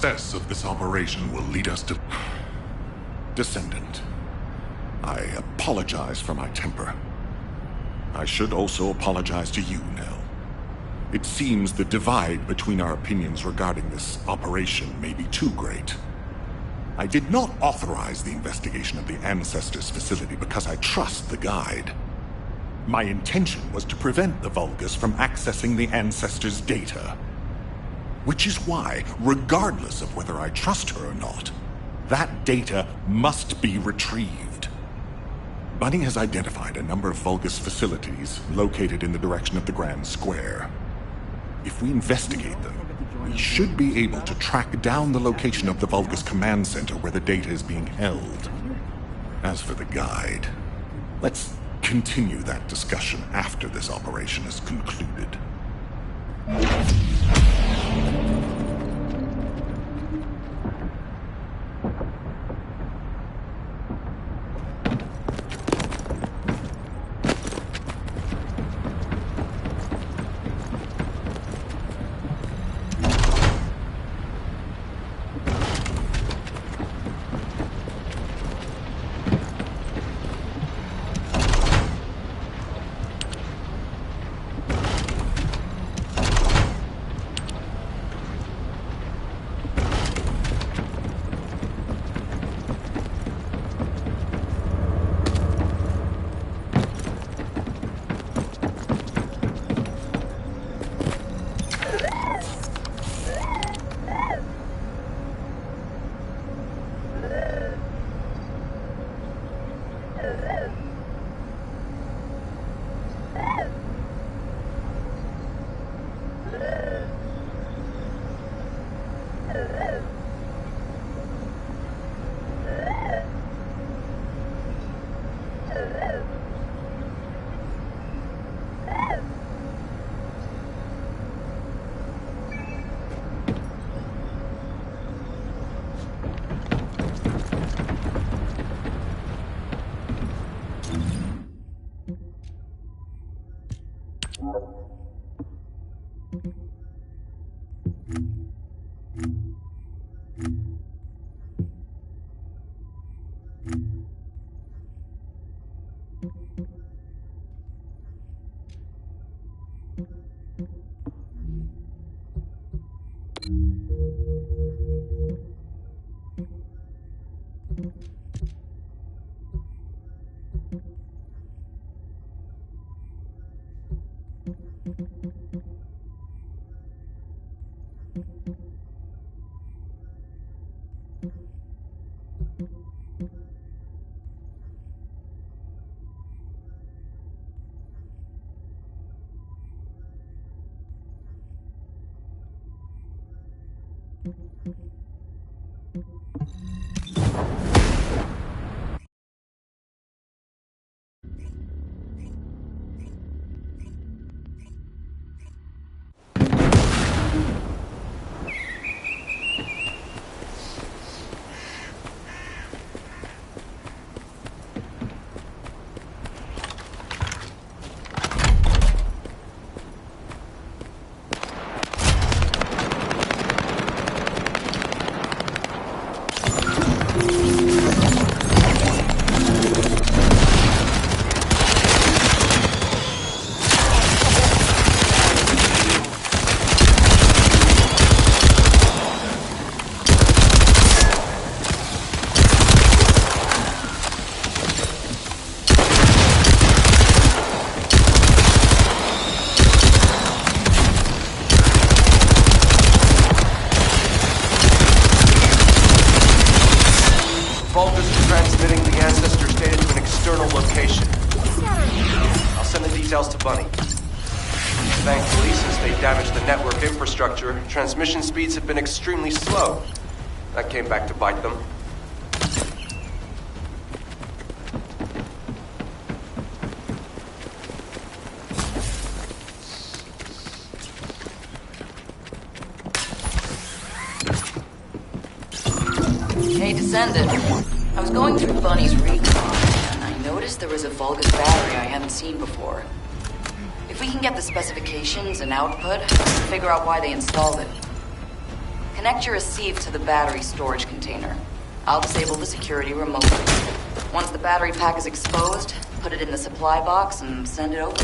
success of this operation will lead us to... Descendant, I apologize for my temper. I should also apologize to you, Nell. It seems the divide between our opinions regarding this operation may be too great. I did not authorize the investigation of the Ancestors' facility because I trust the guide. My intention was to prevent the Vulgus from accessing the Ancestors' data. Which is why, regardless of whether I trust her or not, that data must be retrieved. Bunny has identified a number of Vulgus facilities located in the direction of the Grand Square. If we investigate them, we should be able to track down the location of the Vulgus command center where the data is being held. As for the guide, let's continue that discussion after this operation is concluded. Transmission speeds have been extremely slow. That came back to bite them. Hey, Descendant. I was going through Bunny's recon, and I noticed there was a Vulgus battery I haven't seen before. If we can get the specifications and output, we'll figure out why they installed it. Connect your receive to the battery storage container. I'll disable the security remotely. Once the battery pack is exposed, put it in the supply box and send it over.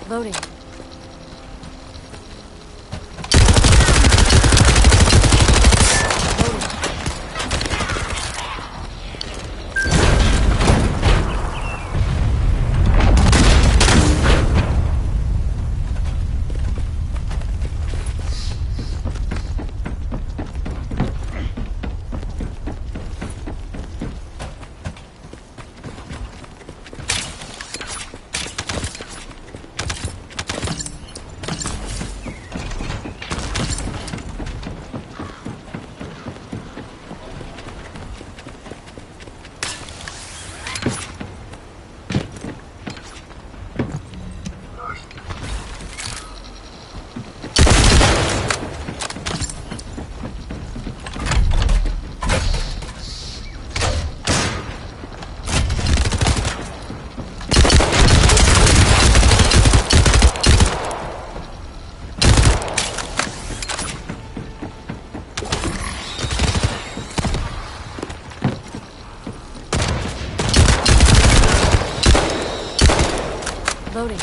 Loading. Loading.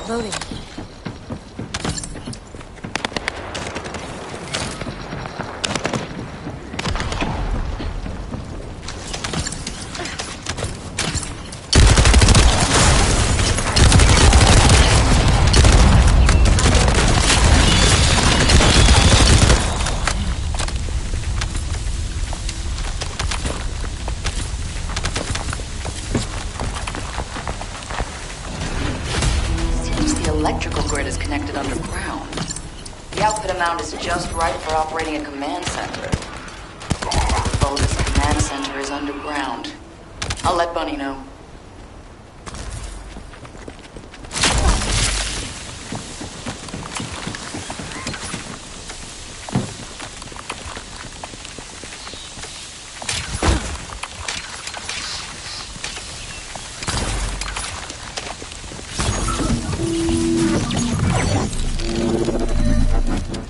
Loading. Electrical grid is connected underground. The output amount is just right for operating a command center. The bogus command center is underground. I'll let Bunny know.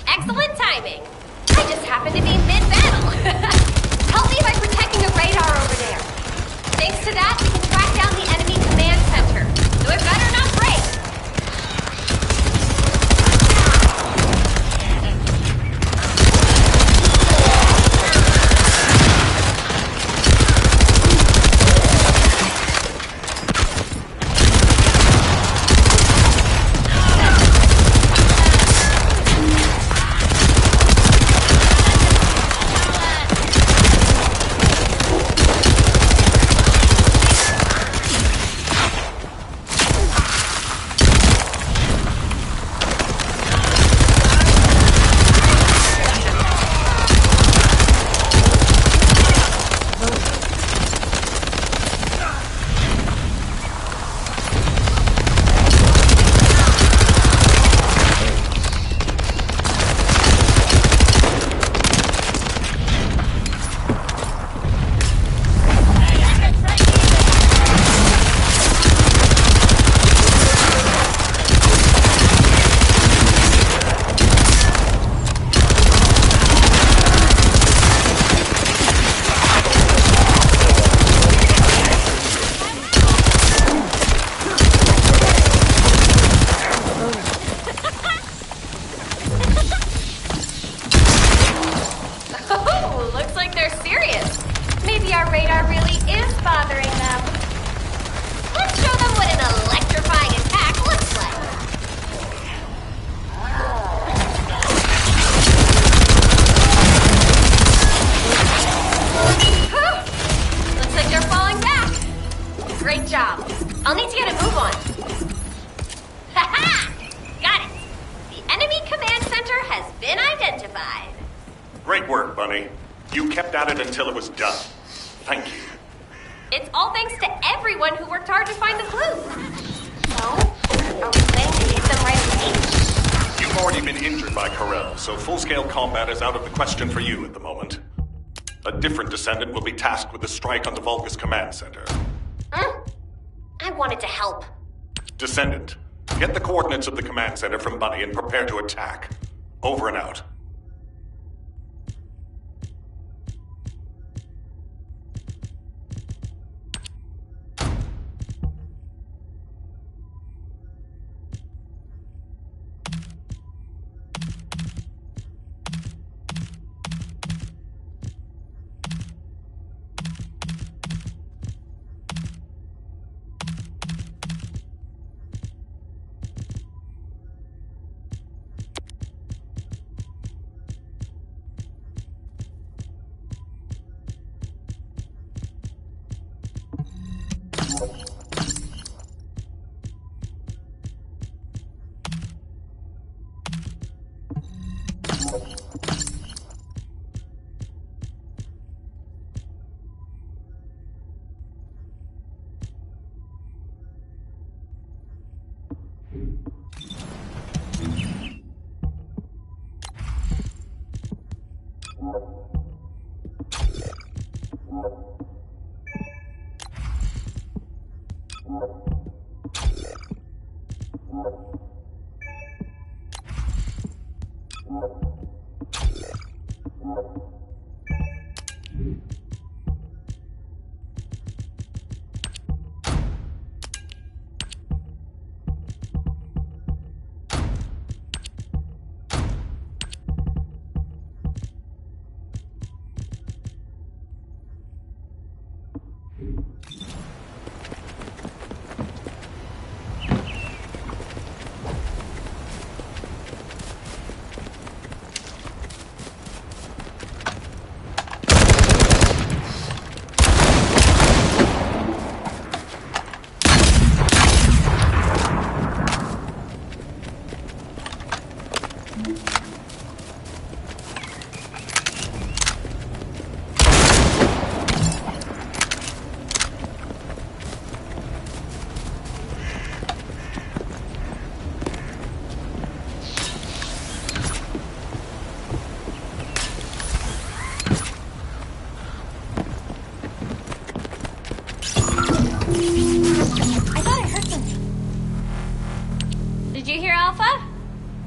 Excellent timing. I just happened to be mid-battle. see our radar really is bothering them. Let's show them what an electrifying attack looks like. Looks like they're falling back. Great job. I'll need to get a move on. Ha-ha! Got it. The enemy command center has been identified. Great work, Bunny. You kept at it until it was done. Thank you. It's all thanks to everyone who worked hard to find the clue. So, are we planning to hit them right away? You've already been injured by Corel, so full-scale combat is out of the question for you at the moment. A different Descendant will be tasked with the strike on the Vulgus command center. I wanted to help. Descendant, get the coordinates of the command center from Bunny and prepare to attack. Over and out.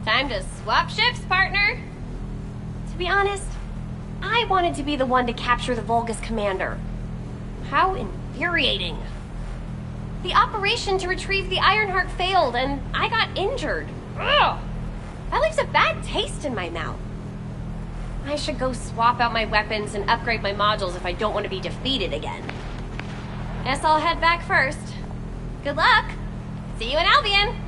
Time to swap ships, partner. To be honest, I wanted to be the one to capture the Vulgus commander. How infuriating. The operation to retrieve the Ironheart failed, and I got injured. Ugh! That leaves a bad taste in my mouth. I should go swap out my weapons and upgrade my modules if I don't want to be defeated again. Guess I'll head back first. Good luck! See you in Albion!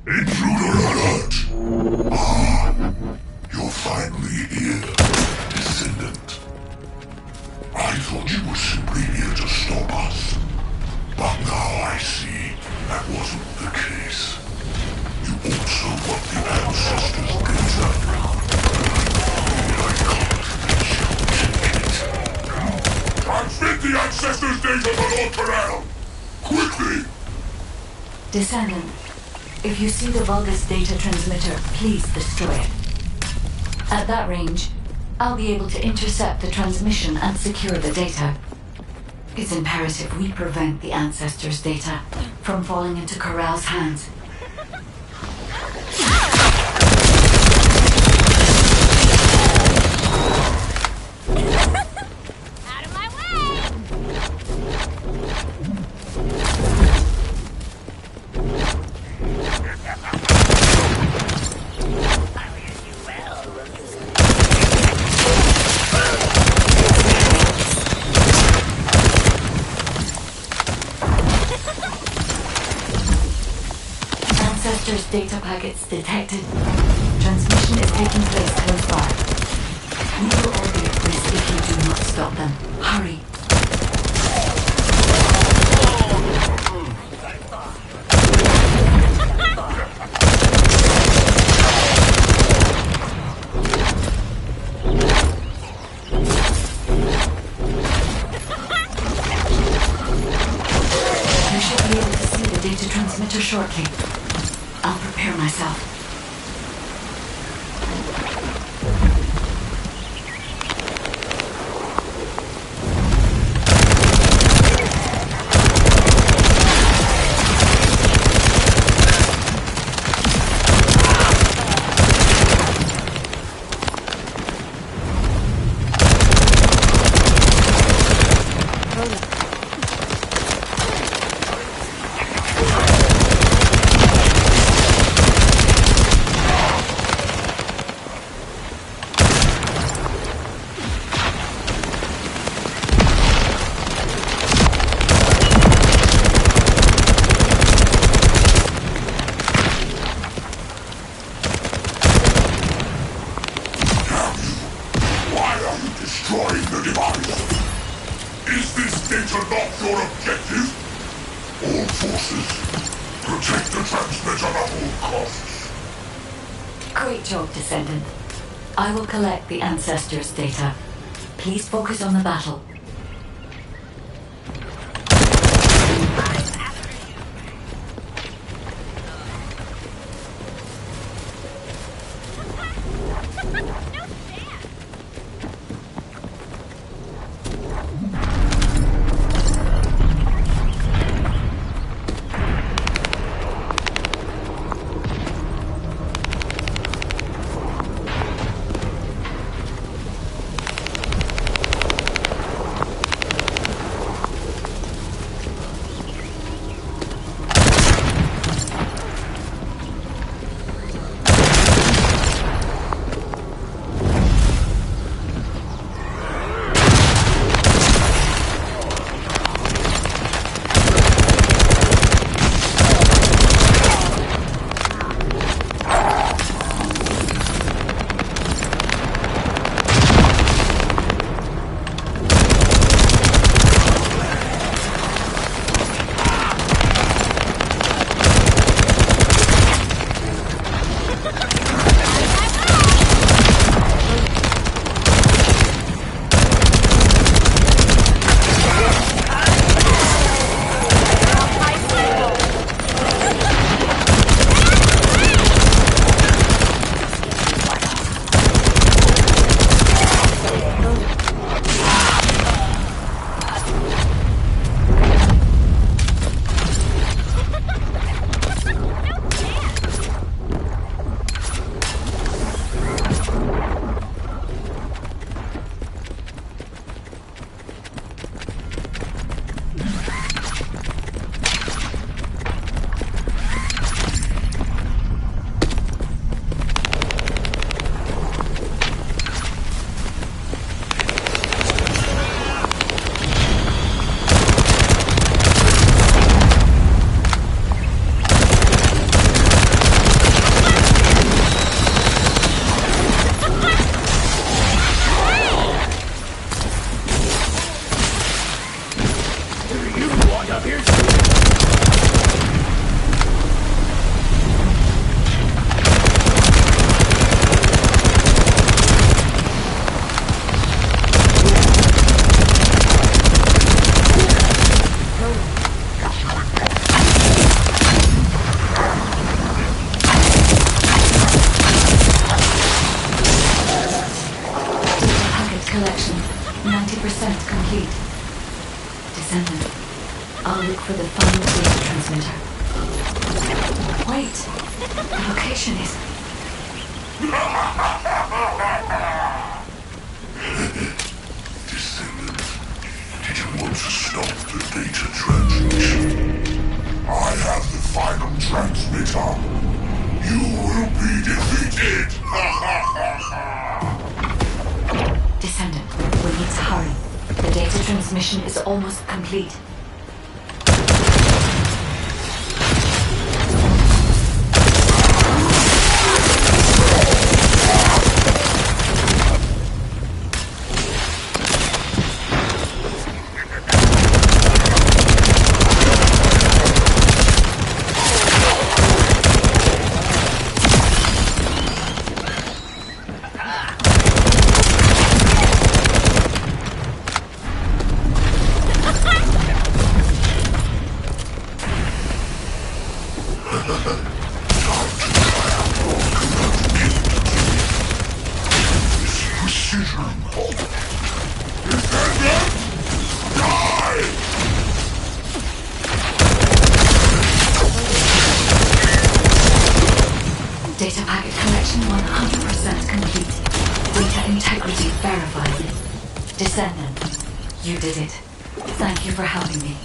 Intruder alert! Ah, you're finally here, Descendant. I thought you were simply here to stop us. But now I see that wasn't the case. You also want the ancestors' data. I can't let you take it. Ancestors' data to Lord Corral! Quickly! Descendant, if you see the Vulgus data transmitter, please destroy it. At that range, I'll be able to intercept the transmission and secure the data. It's imperative we prevent the Ancestors' data from falling into Corral's hands. Ancestors' data packets detected. Transmission is taking place close by. We will all be at risk if you do not stop them. Hurry. You should be able to see the data transmitter shortly. I'll prepare myself. Destroying the device. Is this data not your objective? All forces, protect the transmitter at all costs. Great job, Descendant. I will collect the Ancestors' data. Please focus on the battle. 100% complete. Descendant, I'll look for the final data transmitter. Wait, the location is... Descendant, did you want to stop the data transmission? I have the final transmitter. You will be defeated! Descendant, we need to hurry. The data transmission is almost complete. Data packet collection 100% complete. Data integrity verified. Descendant, you did it. Thank you for helping me.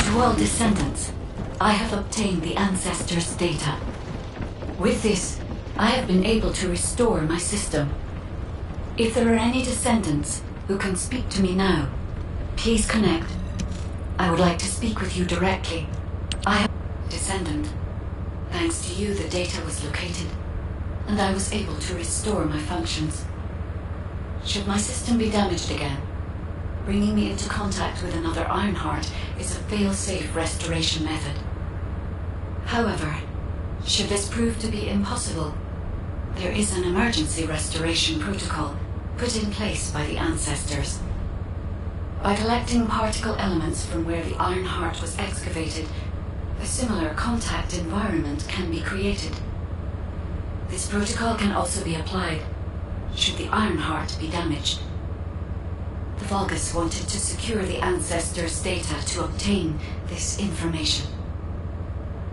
To all descendants, I have obtained the ancestors' data. With this, I have been able to restore my system. If there are any descendants who can speak to me now, please connect. I would like to speak with you directly. I have... Descendant, thanks to you the data was located, and I was able to restore my functions. Should my system be damaged again, bringing me into contact with another Ironheart is a fail-safe restoration method. However, should this prove to be impossible, there is an emergency restoration protocol put in place by the ancestors. By collecting particle elements from where the Ironheart was excavated, a similar contact environment can be created. This protocol can also be applied should the Ironheart be damaged. The Vulgus wanted to secure the ancestors' data to obtain this information.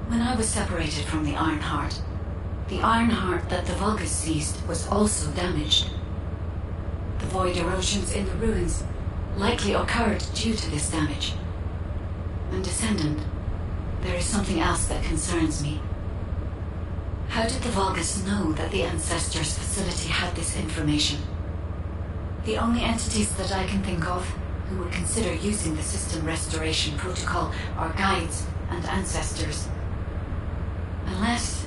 When I was separated from the Ironheart that the Vulgus seized was also damaged. The void erosions in the ruins likely occurred due to this damage. And Descendant, there is something else that concerns me. How did the Vulgus know that the ancestors' facility had this information? The only entities that I can think of who would consider using the system restoration protocol are guides and ancestors. Unless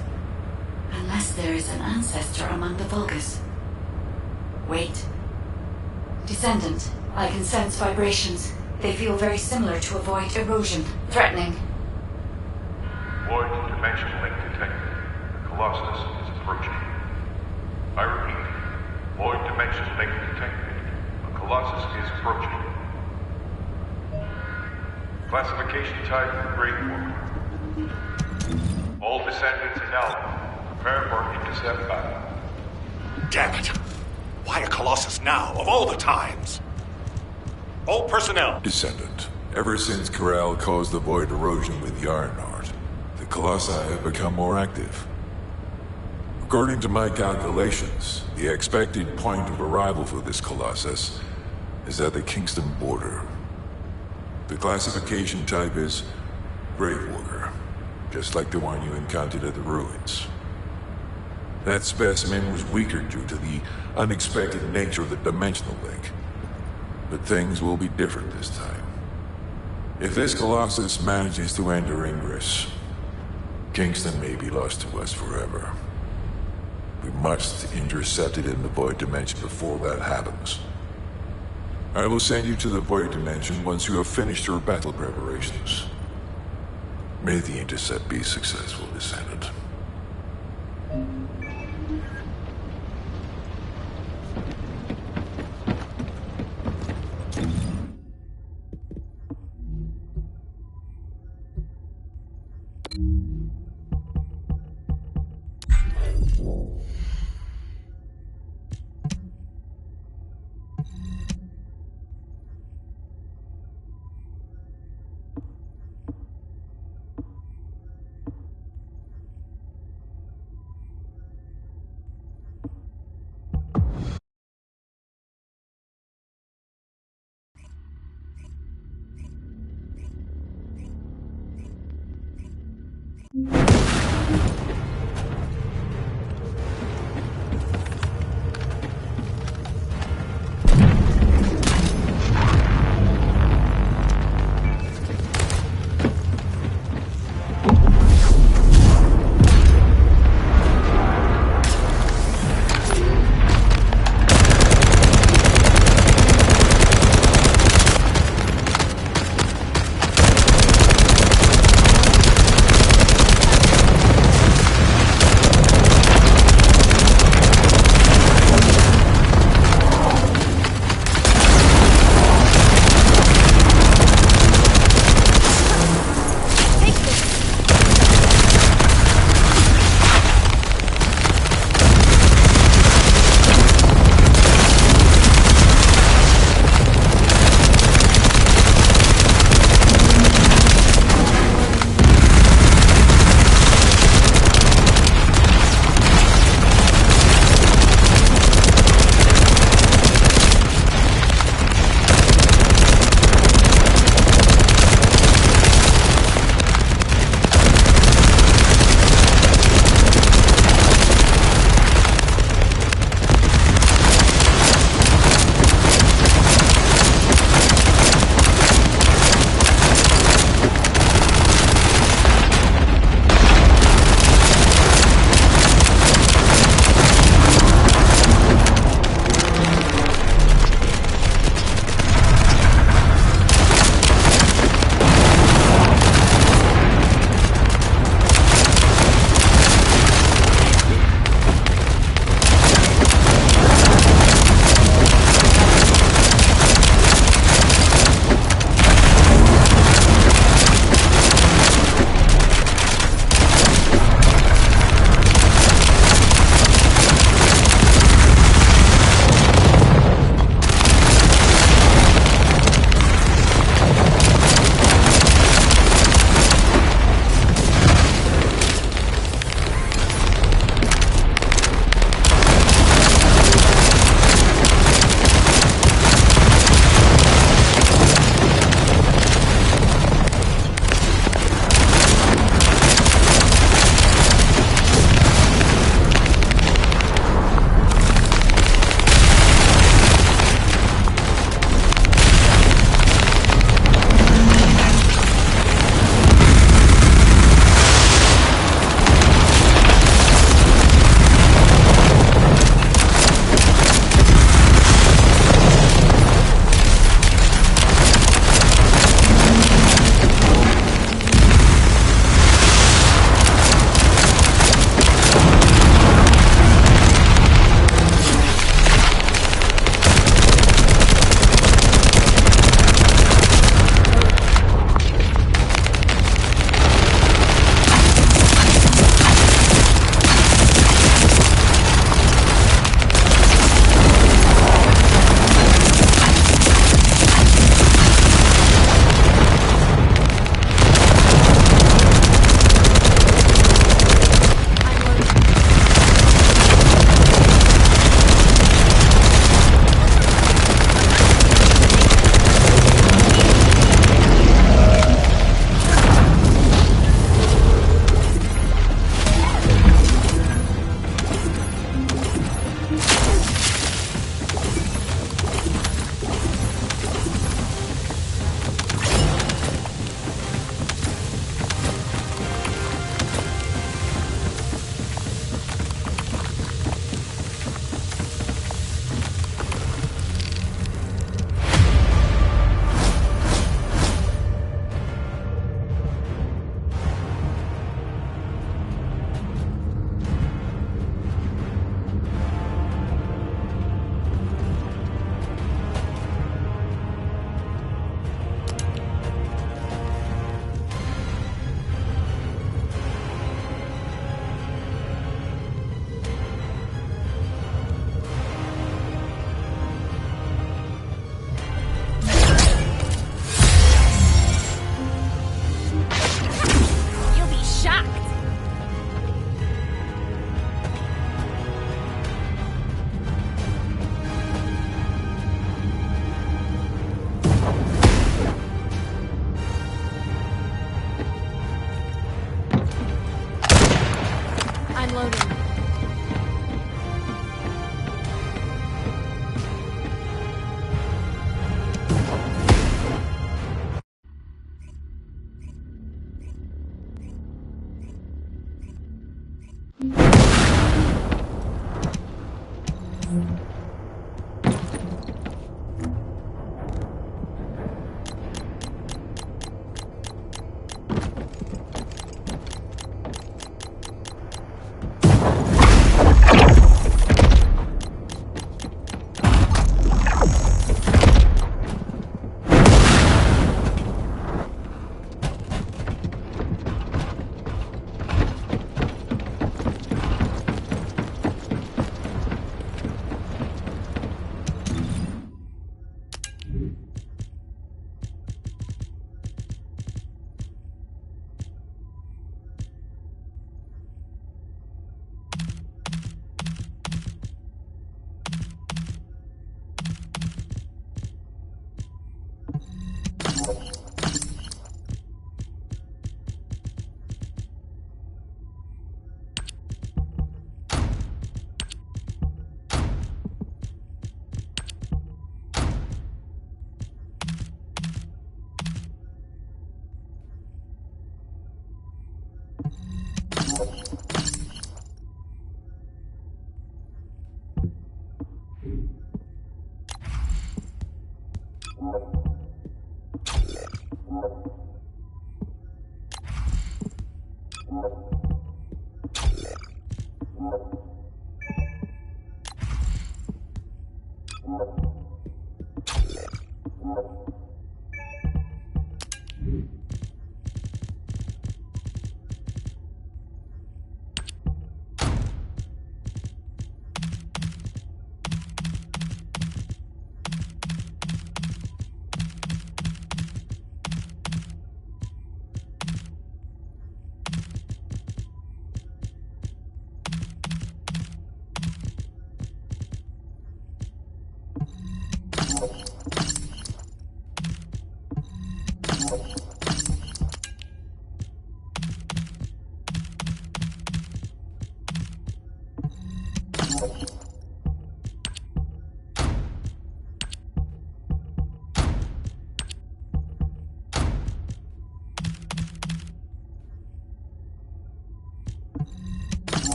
there is an ancestor among the Vulgus. Wait. Descendant, I can sense vibrations. They feel very similar to a void erosion. Threatening. Void dimension link detected. The Colossus is approaching. I repeat, void dimension link detected. The Colossus is approaching. Classification type Great Warrior. All descendants in Alpha. Prepare for intercept battle. Damn it! Why a Colossus now, of all the times? All personnel! Descendant, ever since Corral caused the void erosion with the Ironheart, the Colossi have become more active. According to my calculations, the expected point of arrival for this Colossus is at the Kingston border. The classification type is Gravewalker, just like the one you encountered at the ruins. That specimen was weaker due to the unexpected nature of the dimensional link. But things will be different this time. If this Colossus manages to enter Ingress, Kingston may be lost to us forever. We must intercept it in the void dimension before that happens. I will send you to the Void Dimension once you have finished your battle preparations. May the intercept be successful, Descendant. unloading.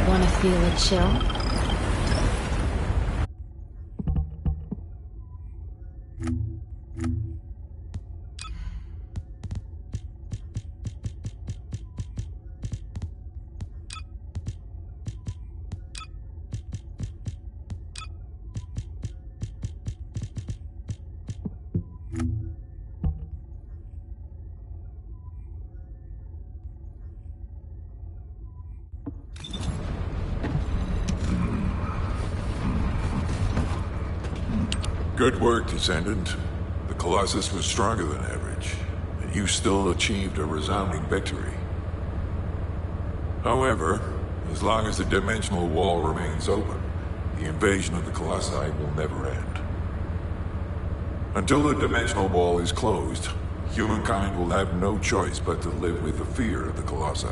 Wanna feel a chill? Good work, Descendant. The Colossus was stronger than average, and you still achieved a resounding victory. However, as long as the dimensional wall remains open, the invasion of the Colossi will never end. Until the dimensional wall is closed, humankind will have no choice but to live with the fear of the Colossi.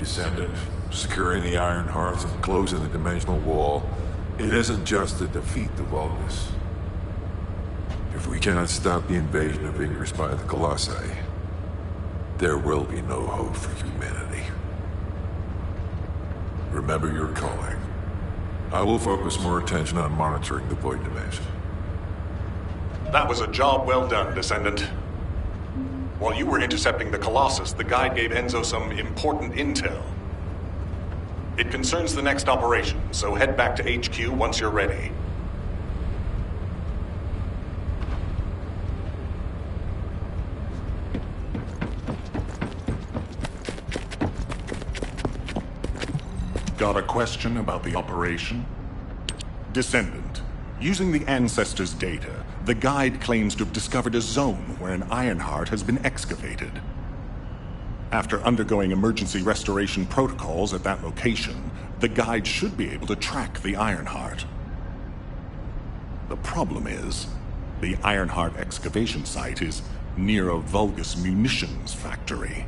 Descendant, securing the Iron Hearts and closing the dimensional wall, it isn't just to defeat the Vulgus. If we cannot stop the invasion of Ingress by the Colossi, there will be no hope for humanity. Remember your calling. I will focus more attention on monitoring the Void Dimension. That was a job well done, Descendant. While you were intercepting the Colossus, the guide gave Enzo some important intel. It concerns the next operation, so head back to HQ once you're ready. Got a question about the operation? Descendant, Using the Ancestors' data, the Guide claims to have discovered a zone where an Ironheart has been excavated. After undergoing emergency restoration protocols at that location, the Guide should be able to track the Ironheart. The problem is, the Ironheart excavation site is near a Vulgus munitions factory.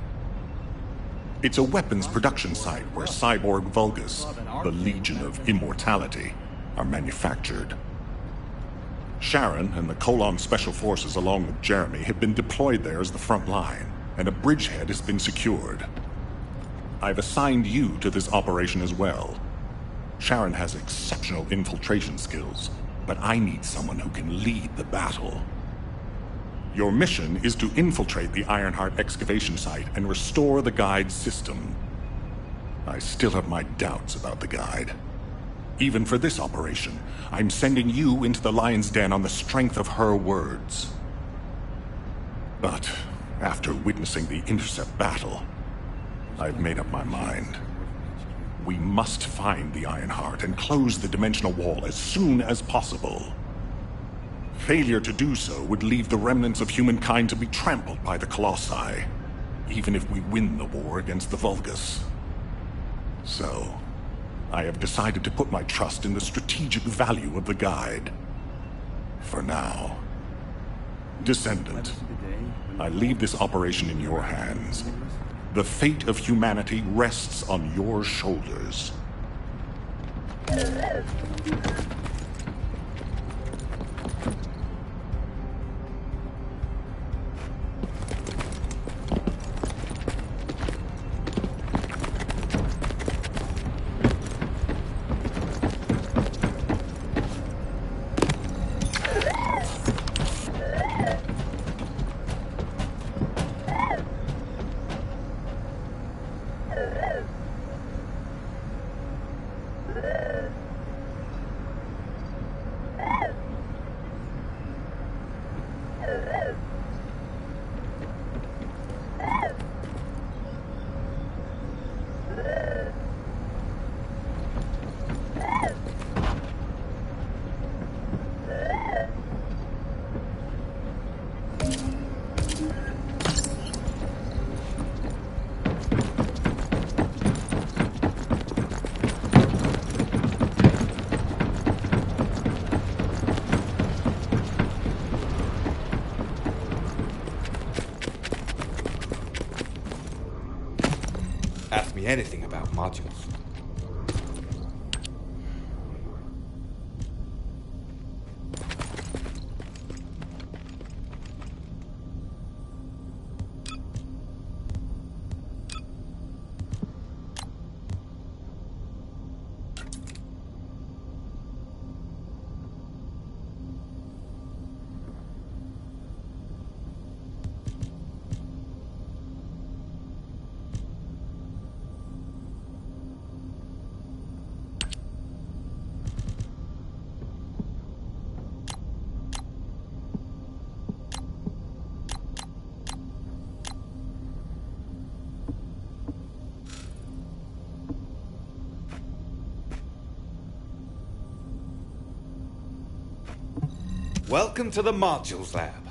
It's a weapons production site where cyborg Vulgus, the Legion of Immortality, are manufactured. Sharon and the Colon Special Forces along with Jeremy have been deployed there as the front line, and a bridgehead has been secured. I've assigned you to this operation as well. Sharon has exceptional infiltration skills, but I need someone who can lead the battle. Your mission is to infiltrate the Ironheart excavation site and restore the Guide's system. I still have my doubts about the Guide. Even for this operation, I'm sending you into the Lion's Den on the strength of her words. But after witnessing the Intercept battle, I've made up my mind. We must find the Ironheart and close the dimensional wall as soon as possible. Failure to do so would leave the remnants of humankind to be trampled by the Colossi, even if we win the war against the Vulgus. So, I have decided to put my trust in the strategic value of the Guide. For now. Descendant, I leave this operation in your hands. The fate of humanity rests on your shoulders. Anything about modules. Welcome to the Modules Lab.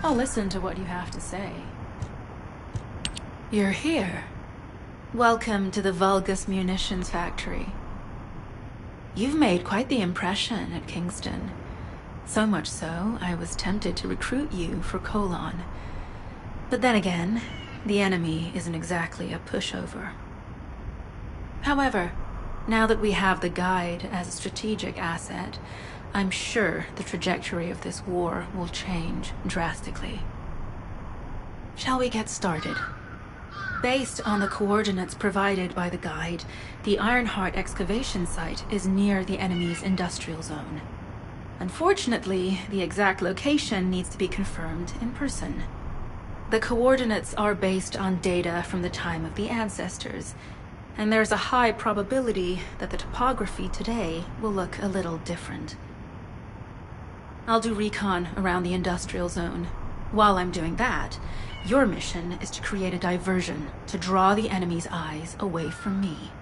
I'll listen to what you have to say. You're here. Welcome to the Vulgus Munitions Factory. You've made quite the impression at Kingston. So much so, I was tempted to recruit you for Colon. But then again, the enemy isn't exactly a pushover. However, now that we have the Guide as a strategic asset, I'm sure the trajectory of this war will change drastically. Shall we get started? Based on the coordinates provided by the Guide, the Ironheart excavation site is near the enemy's industrial zone. Unfortunately, the exact location needs to be confirmed in person. The coordinates are based on data from the time of the ancestors, and there's a high probability that the topography today will look a little different. I'll do recon around the industrial zone. While I'm doing that, your mission is to create a diversion to draw the enemy's eyes away from me.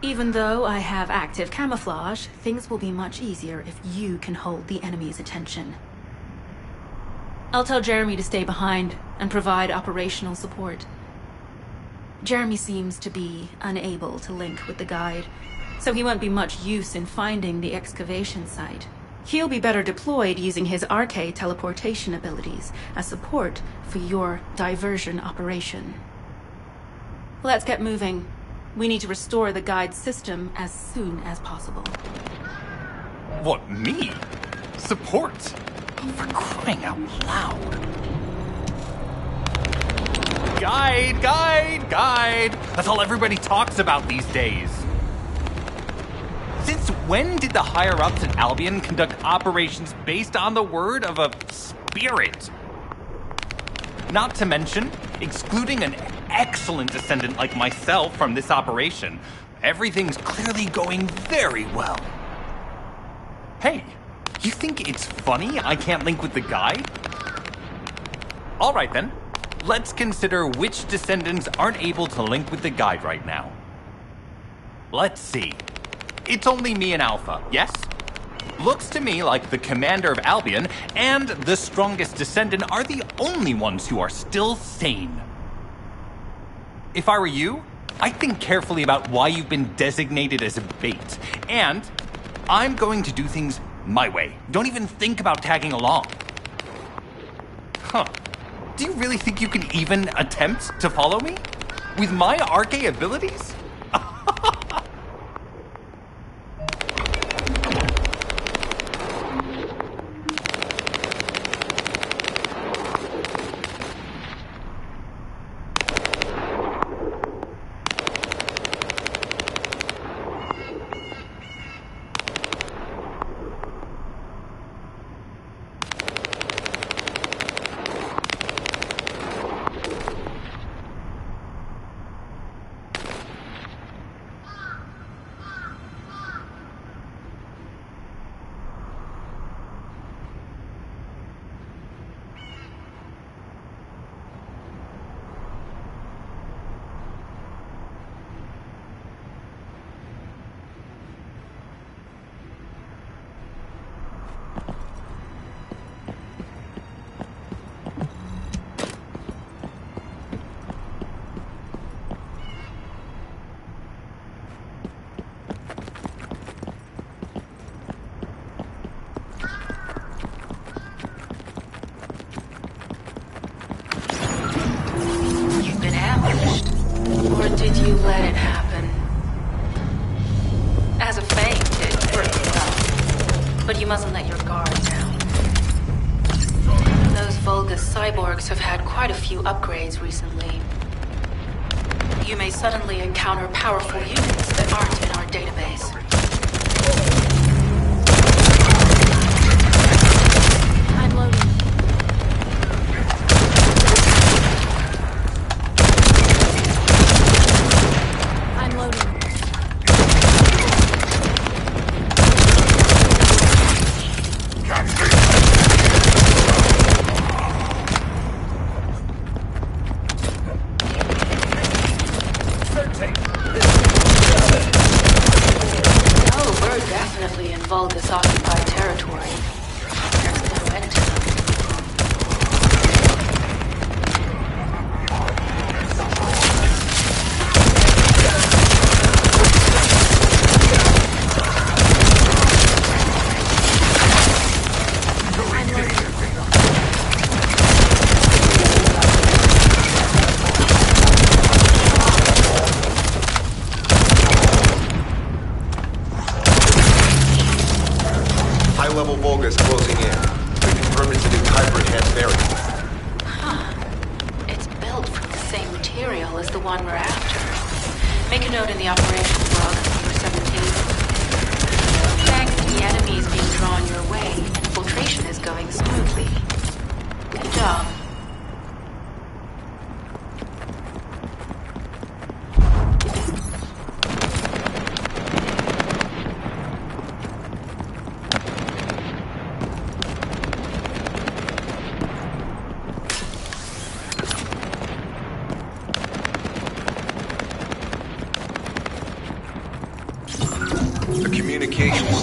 Even though I have active camouflage, things will be much easier if you can hold the enemy's attention. I'll tell Jeremy to stay behind and provide operational support. Jeremy seems to be unable to link with the Guide, so he won't be much use in finding the excavation site. He'll be better deployed using his RK teleportation abilities as support for your diversion operation. Let's get moving. We need to restore the Guide system as soon as possible. What, me? Support? Oh, for crying out loud. Guide! That's all everybody talks about these days. Since when did the higher-ups at Albion conduct operations based on the word of a spirit? Not to mention, excluding an excellent descendant like myself from this operation, everything's clearly going very well. Hey, you think it's funny I can't link with the Guide? Alright then, let's consider which descendants aren't able to link with the Guide right now. Let's see. It's only me and Alpha, yes? Looks to me like the commander of Albion and the strongest descendant are the only ones who are still sane. If I were you, I'd think carefully about why you've been designated as a bait. And I'm going to do things my way. Don't even think about tagging along. Huh. Do you really think you can even attempt to follow me? With my RK abilities? Did you let it happen? As a feint, it worked well. But you mustn't let your guard down. Those Vulgus cyborgs have had quite a few upgrades recently. You may suddenly encounter powerful units that aren't in our database. I'm loading. very well. It's built from the same material as the one we're after. Make a note in the operations log, number 17. Thanks to the enemies being drawn your way, infiltration is going smoothly. Good job.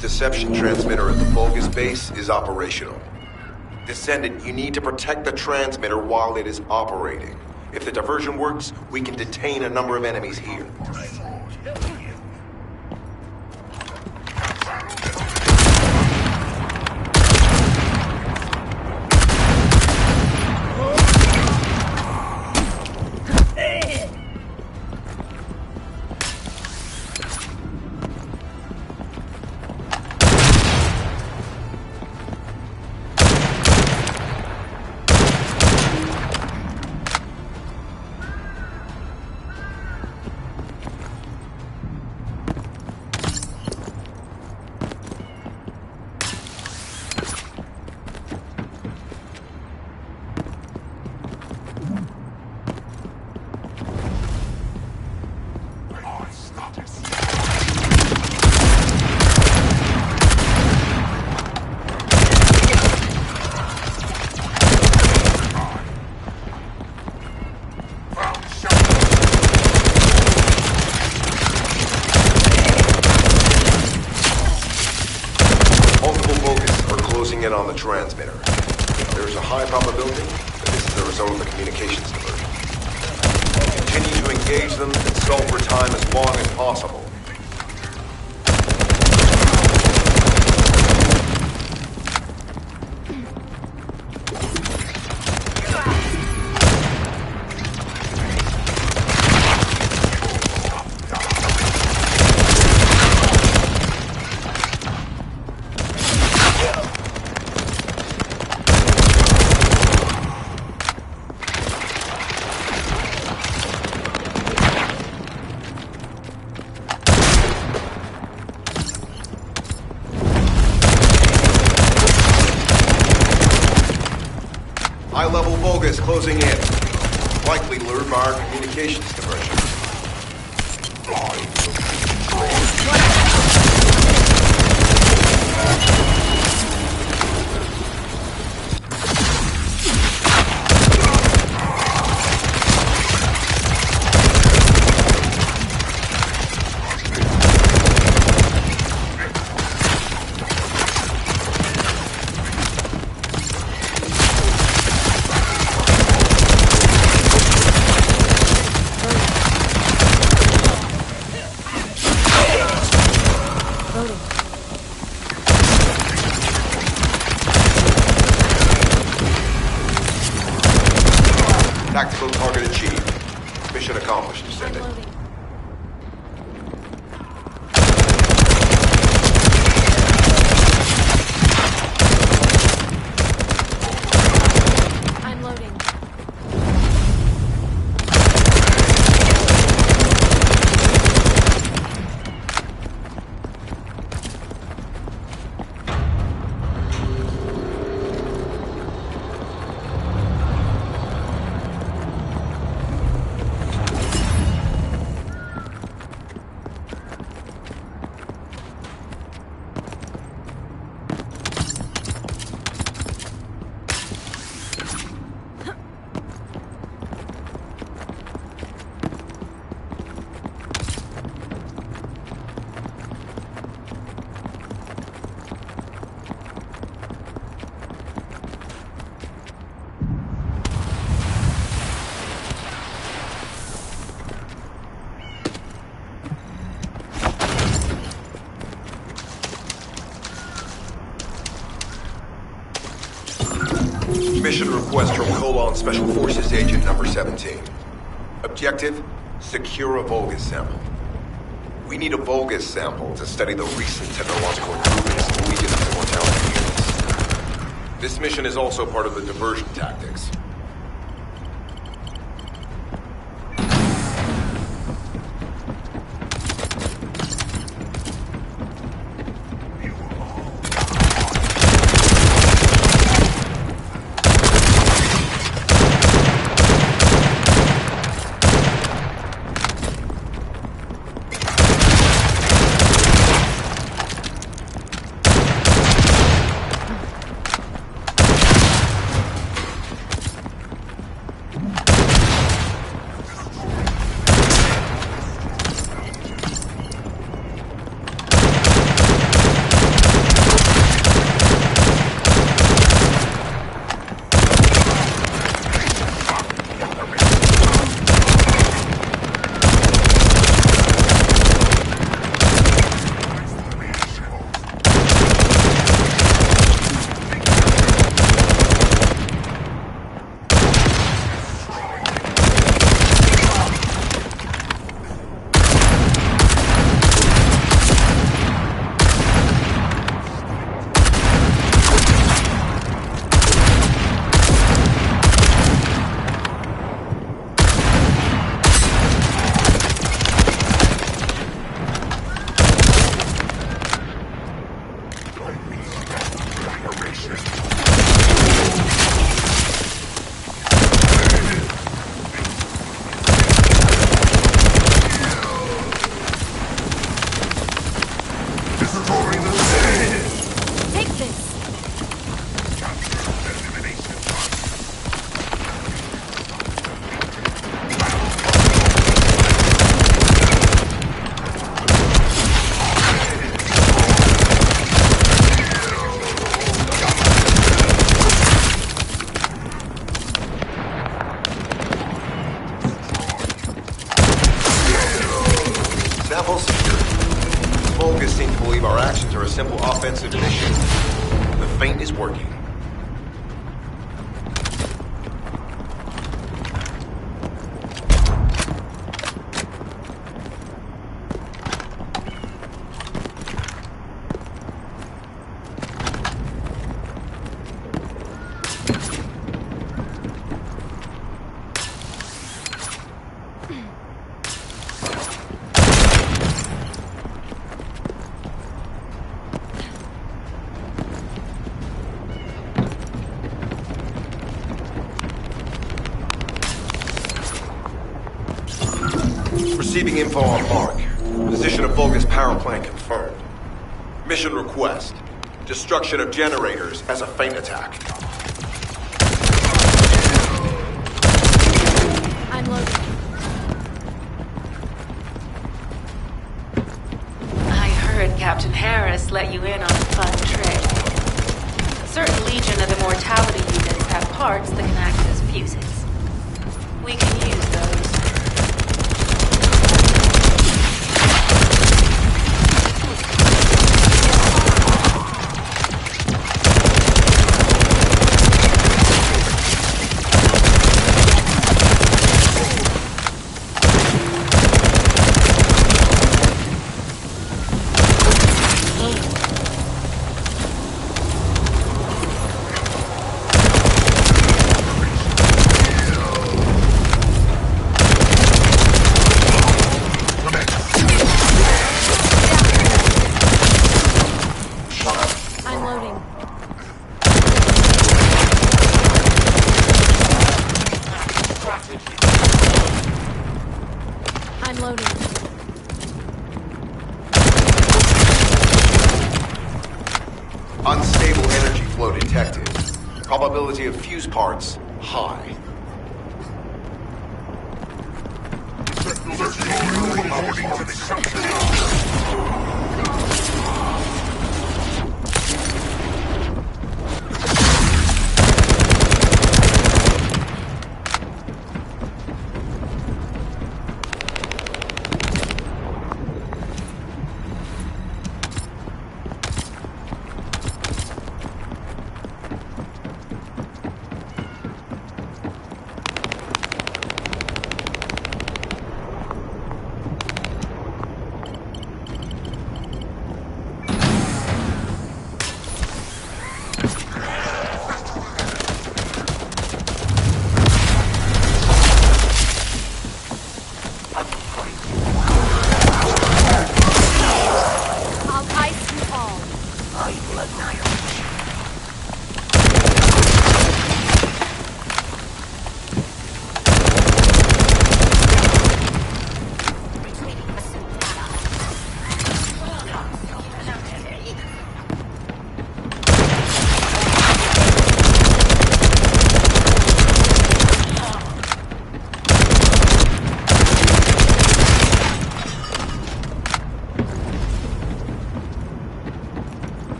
Deception transmitter at the Vulgus base is operational. Descendant, you need to protect the transmitter while it is operating. If the diversion works, we can detain a number of enemies here. On the transmitter. There's a high probability that this is the result of the communications diversion. Continue to engage them and stall for time as long as possible. High-level Vulgus closing in. Likely lured by our communications diversion. Tactical target achieved. Mission accomplished, Descendant. I'm loading. Mission request from Colon Special Forces Agent number 17. Objective, secure a Vulgus sample. We need a Vulgus sample to study the recent technological improvements leading to mortality units. This mission is also part of the diversion tactics. Simple offensive mission. The feint is working. Receiving info on Mark. Position of Vulgus power plant confirmed. Mission request. Destruction of generators as a feint attack. I'm loading. I heard Captain Harris let you in on a fun trick. A certain legion of immortality units have parts that can act as fuses. We can use those. Unstable energy flow detected. Probability of fuse parts, high.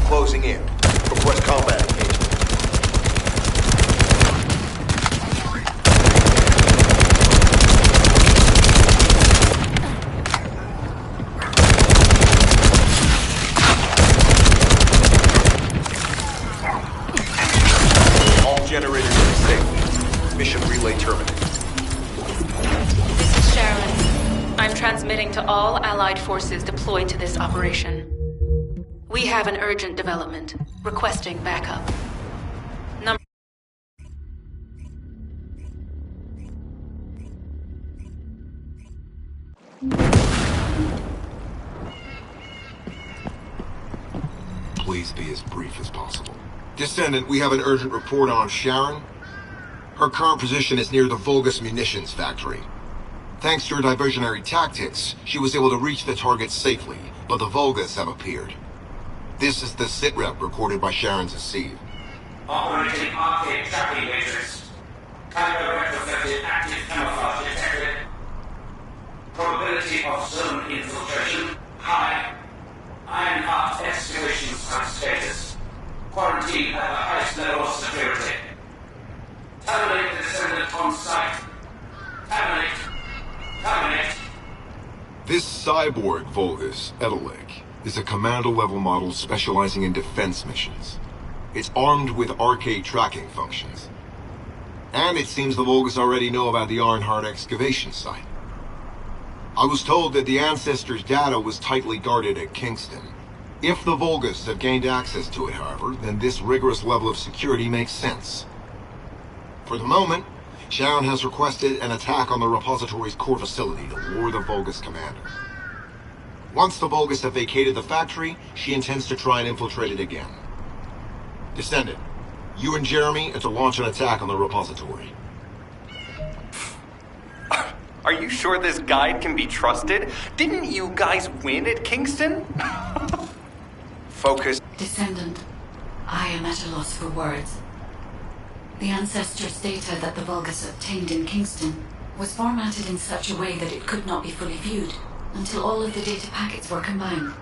closing in. Request combat engagement. All generators are safe. Mission relay terminated. This is Sharon. I'm transmitting to all Allied forces deployed to this operation. We have an urgent development. Requesting backup. Number... Please be as brief as possible. Descendant, we have an urgent report on Sharon. Her current position is near the Vulgus munitions factory. Thanks to her diversionary tactics, she was able to reach the target safely, but the Vulgus have appeared. This is the sitrep recorded by Sharon's Deceive. Operating arcade tracking matrix. Tango retrofitted active camouflage detected. Probability of zone infiltration high. Ironheart excavation site status. Quarantine at the highest level of security. Terminate the Descendant on site. Terminate. Terminate. This cyborg Vulgus, Edelek, is a commando-level model specializing in defense missions. It's armed with arcade tracking functions. And it seems the Vulgus already know about the Ironheart excavation site. I was told that the Ancestors' data was tightly guarded at Kingston. If the Vulgus have gained access to it, however, then this rigorous level of security makes sense. For the moment, Sharon has requested an attack on the repository's core facility to lure the Vulgus commander. Once the Vulgus have vacated the factory, she intends to try and infiltrate it again. Descendant, you and Jeremy are to launch an attack on the repository. Are you sure this guide can be trusted? Didn't you guys win at Kingston? Focus. Descendant, I am at a loss for words. The Ancestors' data that the Vulgus obtained in Kingston was formatted in such a way that it could not be fully viewed until all of the data packets were combined.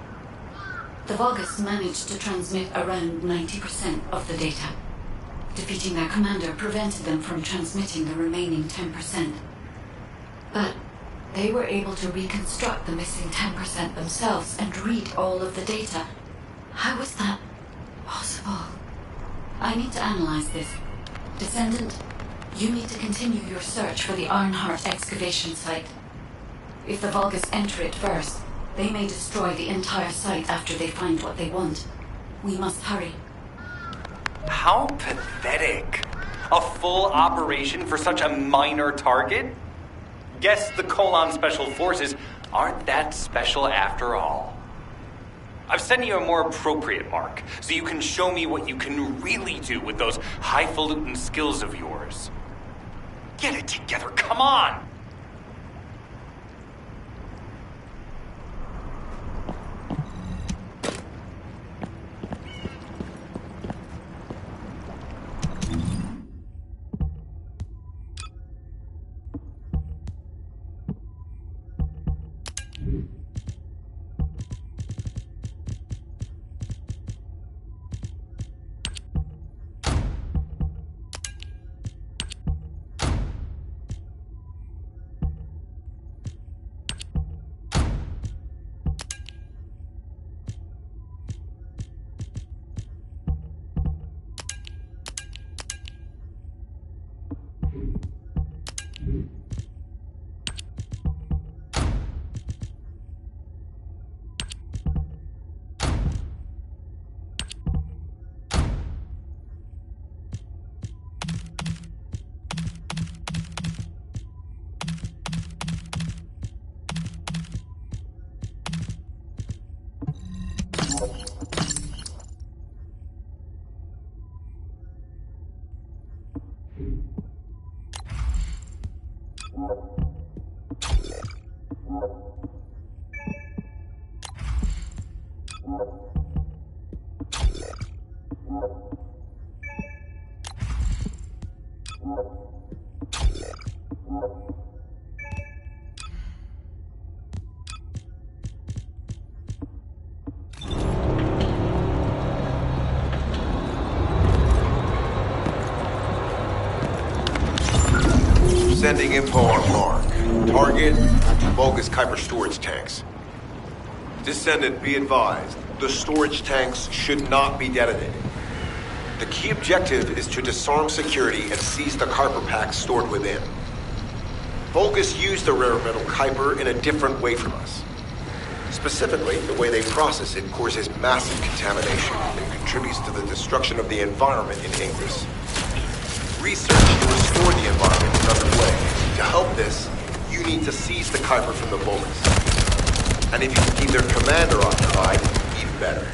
The Vulgus managed to transmit around 90% of the data. Defeating their commander prevented them from transmitting the remaining 10%. But they were able to reconstruct the missing 10% themselves and read all of the data. How was that possible? I need to analyze this. Descendant, you need to continue your search for the Ironheart excavation site. If the Vulgus enter it first, they may destroy the entire site after they find what they want. We must hurry. How pathetic. A full operation for such a minor target? Guess the Colon Special Forces aren't that special after all. I've sent you a more appropriate mark, so you can show me what you can really do with those highfalutin skills of yours. Get it together, come on! Sending info on Mark. Target, bogus Kuiper storage tanks. Descendant, be advised. The storage tanks should not be detonated. The key objective is to disarm security and seize the Kuiper packs stored within. Vulgus used the rare metal Kuiper in a different way from us. Specifically, the way they process it causes massive contamination and contributes to the destruction of the environment in Ingress. Research to restore the environment is underway. To help this, you need to seize the Kuiper from the Vulgus. And if you can keep their commander occupied, even better.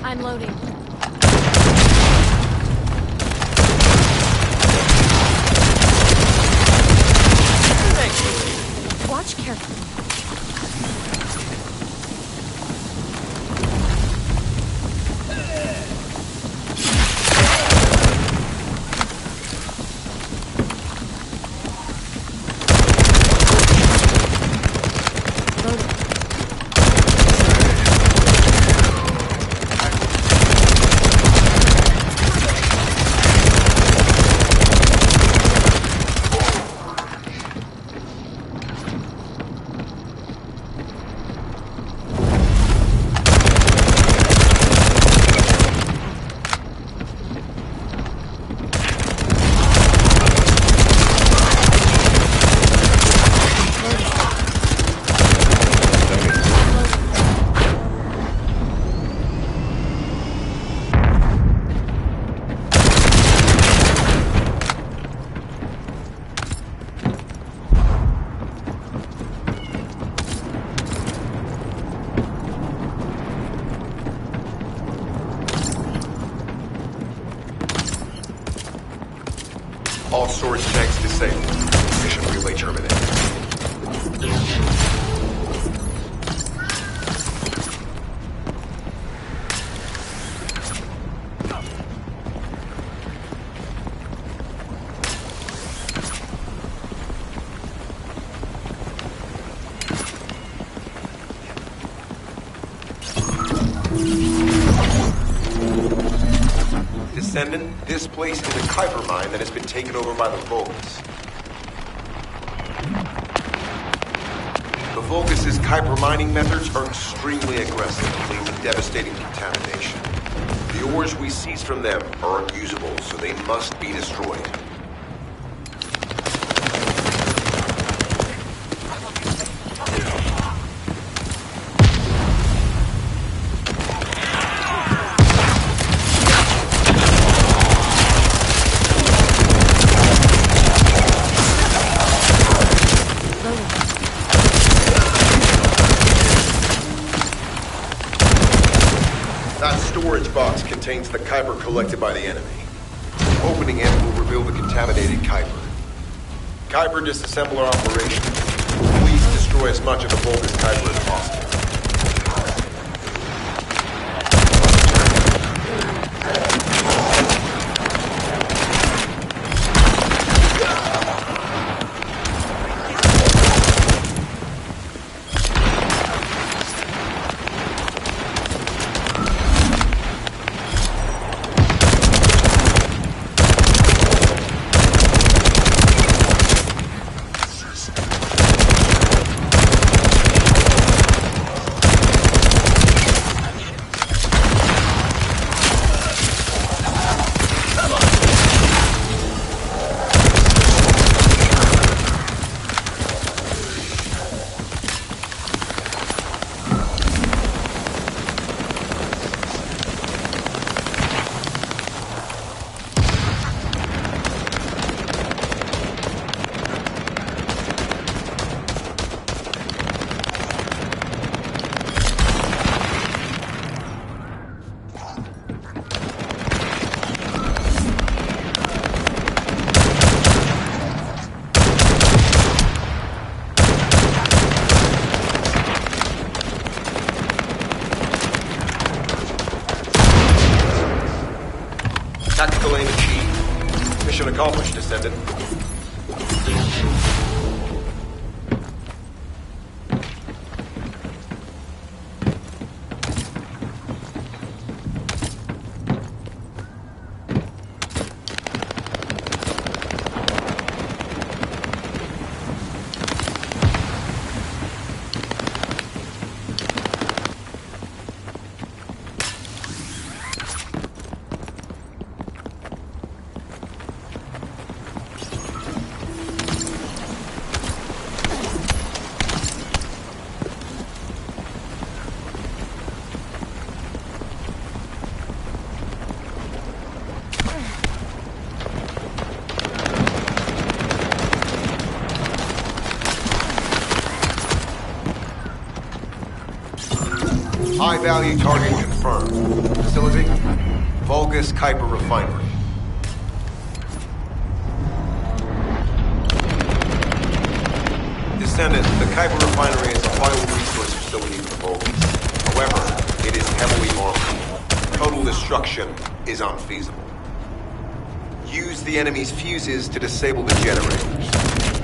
I'm loading. Watch carefully. All storage tanks disabled. Mission relay terminated. this place is a Kuiper mine that has been taken over by the Vulgus. The Vulgus' Kuiper mining methods are extremely aggressive, leading to devastating contamination. The ores we seize from them are unusable, so they must be destroyed. Box contains the Kuiper collected by the enemy. Opening it will reveal the contaminated Kuiper. Kuiper disassembler operation. Please destroy as much of the Vulgus Kuiper as possible. Tactical aim achieved. Mission accomplished, Descendant. High-value target confirmed. Facility? Vulgus Kuiper Refinery. Descendant, the Kuiper Refinery is a vital resource facility for the Vulgus. However, it is heavily armed. Total destruction is unfeasible. Use the enemy's fuses to disable the generators.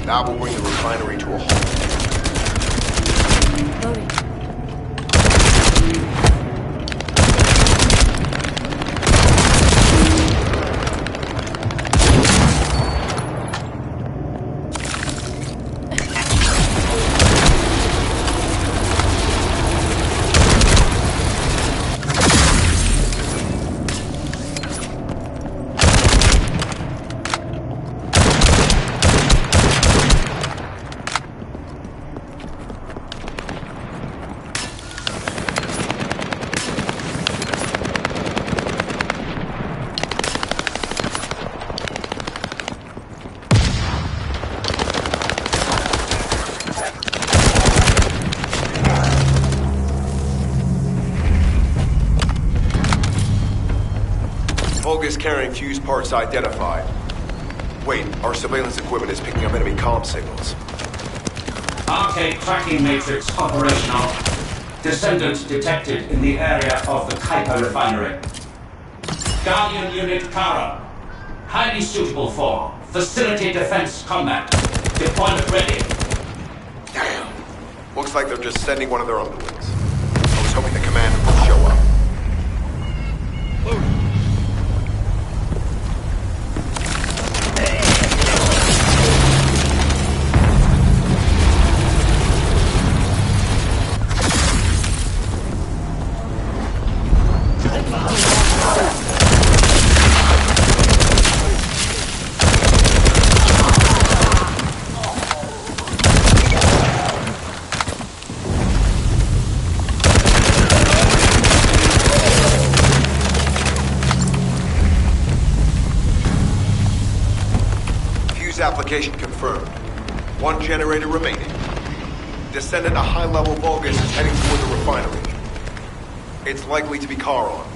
That will bring the refinery to a halt. Loading. Vulgus carrying fuse parts identified. Wait, our surveillance equipment is picking up enemy comm signals. Arcade tracking matrix operational. Descendant detected in the area of the Kuiper refinery. Guardian Unit Kara. Highly suitable for facility defense combat. Deployment ready. Damn. Looks like they're just sending one of their underlings. I was hoping the commander would show up. Fuse application confirmed. One generator remaining. Descendant, a high-level Vulgus is heading toward the refinery. It's likely to be Charon.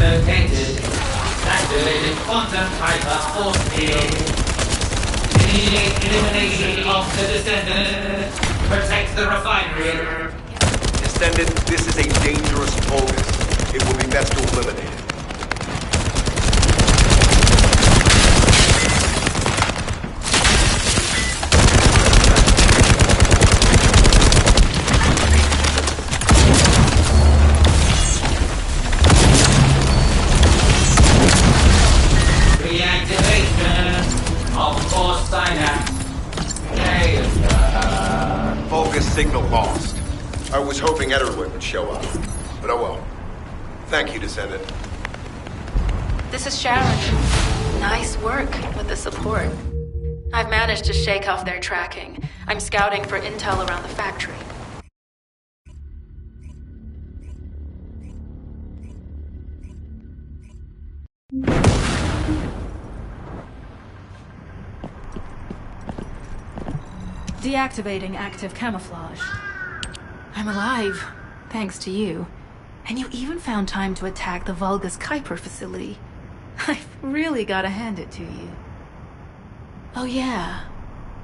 Located. Activated quantum hyper force field. Immediate elimination of the Descendant. Protect the refinery. Descendant, this is a dangerous Vulgus. It will be best to eliminate it. Signal lost. I was hoping Ederwood would show up, but oh well. Thank you, Descendant. This is Sharon. Nice work with the support. I've managed to shake off their tracking. I'm scouting for intel around the factory. Deactivating active camouflage. I'm alive, thanks to you. And you even found time to attack the Vulgus Kuiper facility. I've really gotta hand it to you. Oh yeah,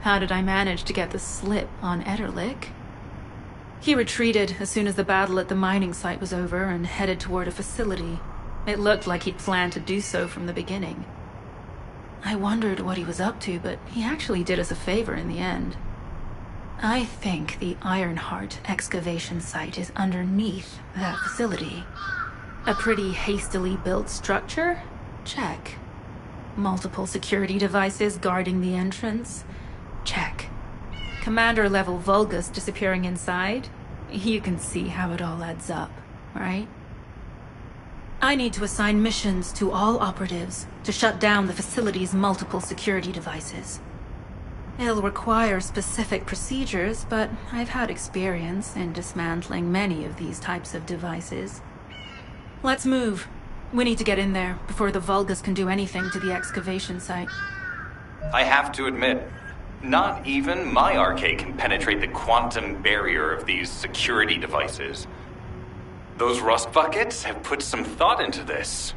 how did I manage to get the slip on Ederlich? He retreated as soon as the battle at the mining site was over and headed toward a facility. It looked like he'd planned to do so from the beginning. I wondered what he was up to, but he actually did us a favor in the end. I think the Ironheart excavation site is underneath that facility. A pretty hastily built structure? Check. Multiple security devices guarding the entrance? Check. Commander-level Vulgus disappearing inside? You can see how it all adds up, right? I need to assign missions to all operatives to shut down the facility's multiple security devices. It'll require specific procedures, but I've had experience in dismantling many of these types of devices. Let's move. We need to get in there before the Vulgus can do anything to the excavation site. I have to admit, not even my arcade can penetrate the quantum barrier of these security devices. Those rust buckets have put some thought into this.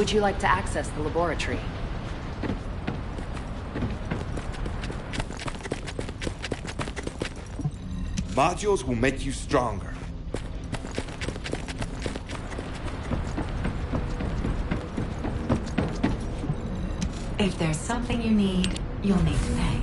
Would you like to access the laboratory? Modules will make you stronger. If there's something you need, you'll need to pay.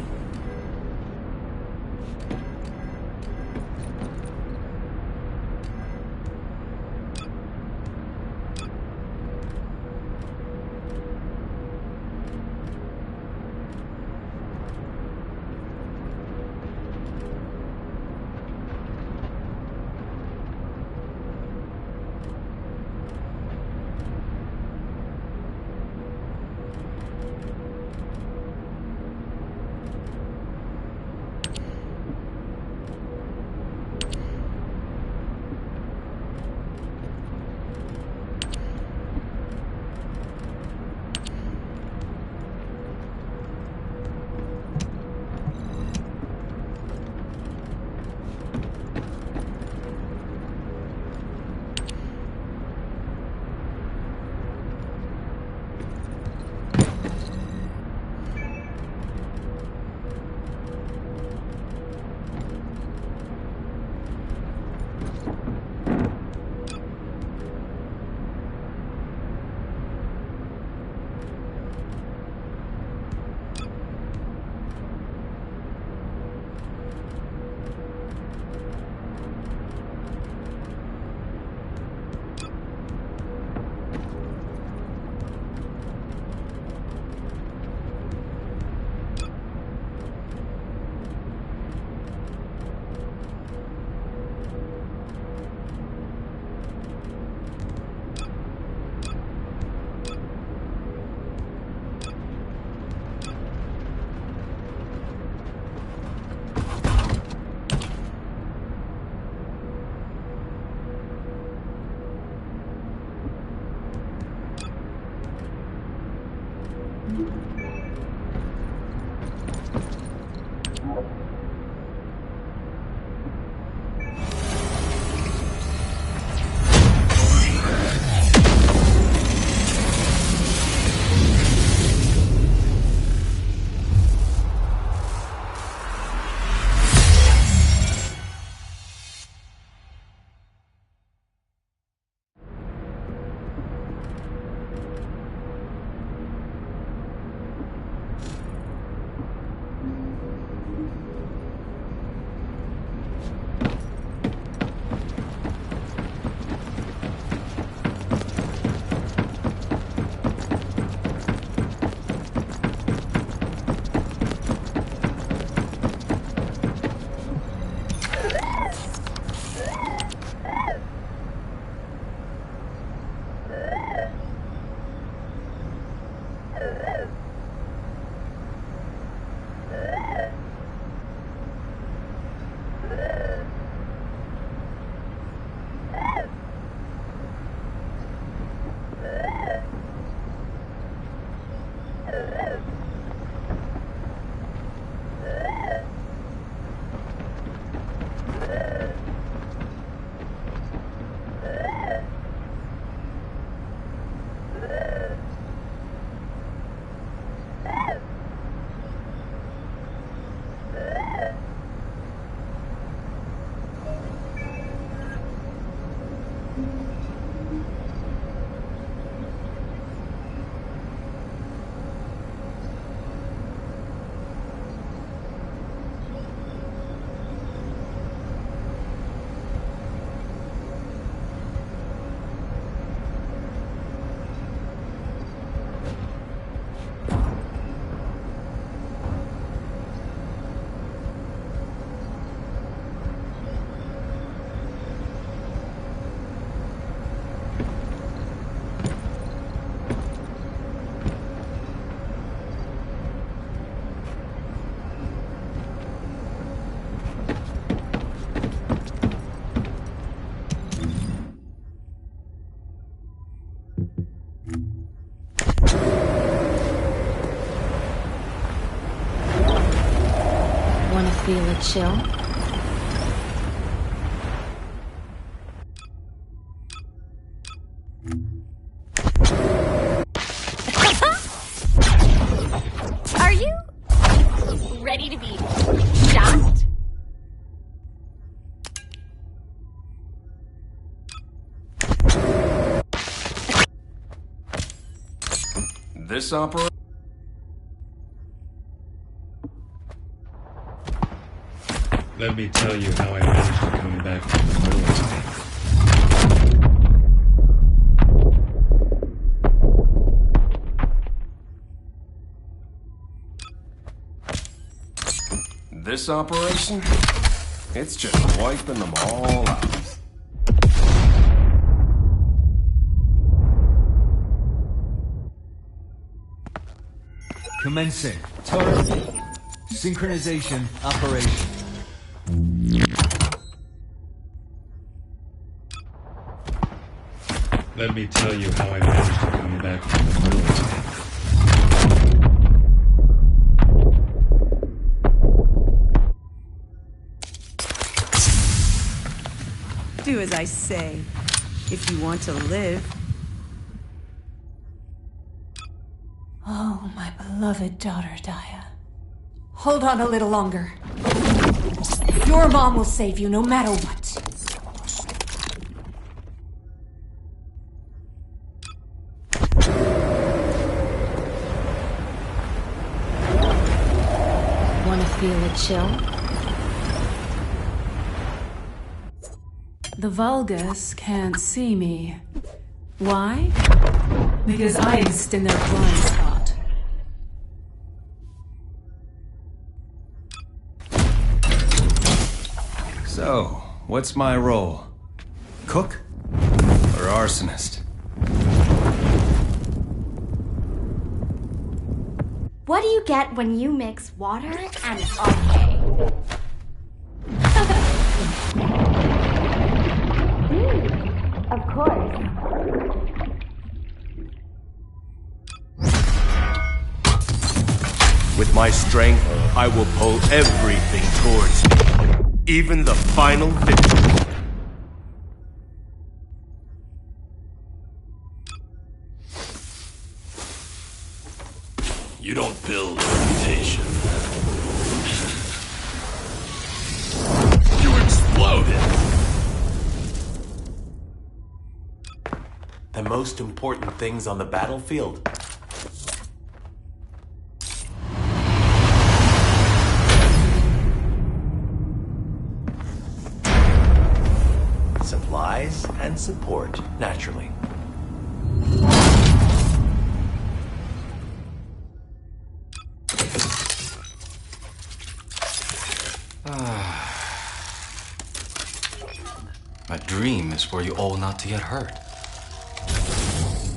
Wanna feel a chill? Are you ready to be shot? This opera? Let me tell you how I managed to come back from the military. This operation? It's just wiping them all out. Commencing. Turret. Synchronization operation. Let me tell you how I managed to come back from the military. Do as I say, if you want to live. Oh, my beloved daughter, Daya. Hold on a little longer. Your mom will save you no matter what. Wanna feel a chill? The Vulgus can't see me. Why? Because I exist in their blind spot. So, what's my role? Cook? Or arsonist? What do you get when you mix water and RK? Of course. With my strength, I will pull everything towards me. Even the final victory. You don't build reputation. You exploded! The most important things on the battlefield. Supplies and support, naturally. My dream is for you all not to get hurt.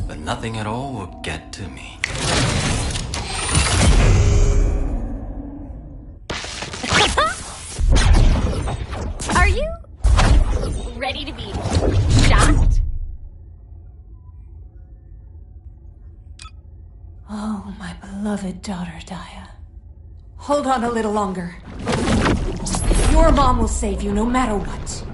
But nothing at all will get to me. Are you ready to be shot? Oh, my beloved daughter, Daya. Hold on a little longer. Your mom will save you no matter what.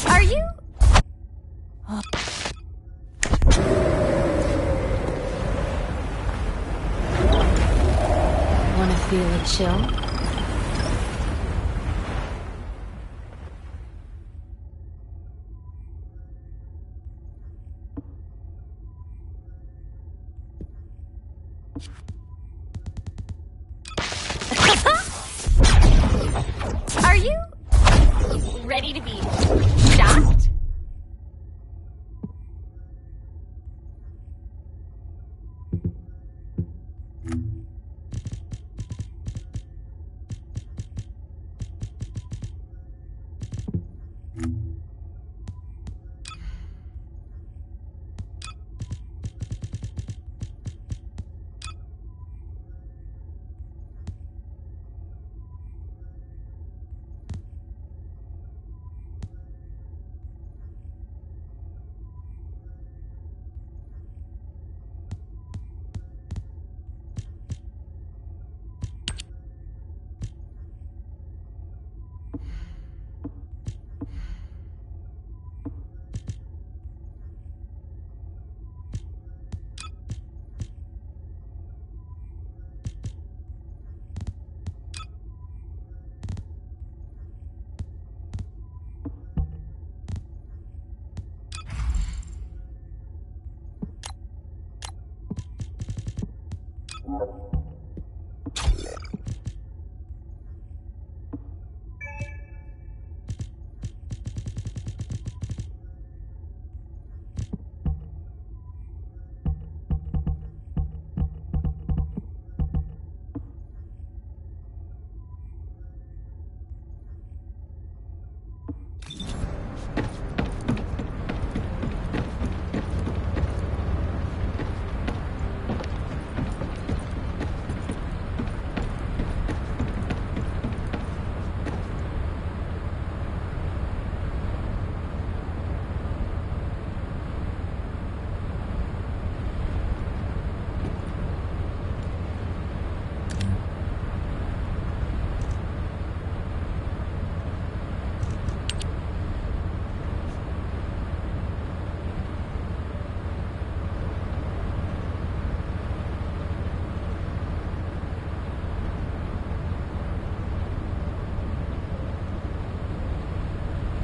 Are you? Wanna feel a chill? Are you ready to be shocked?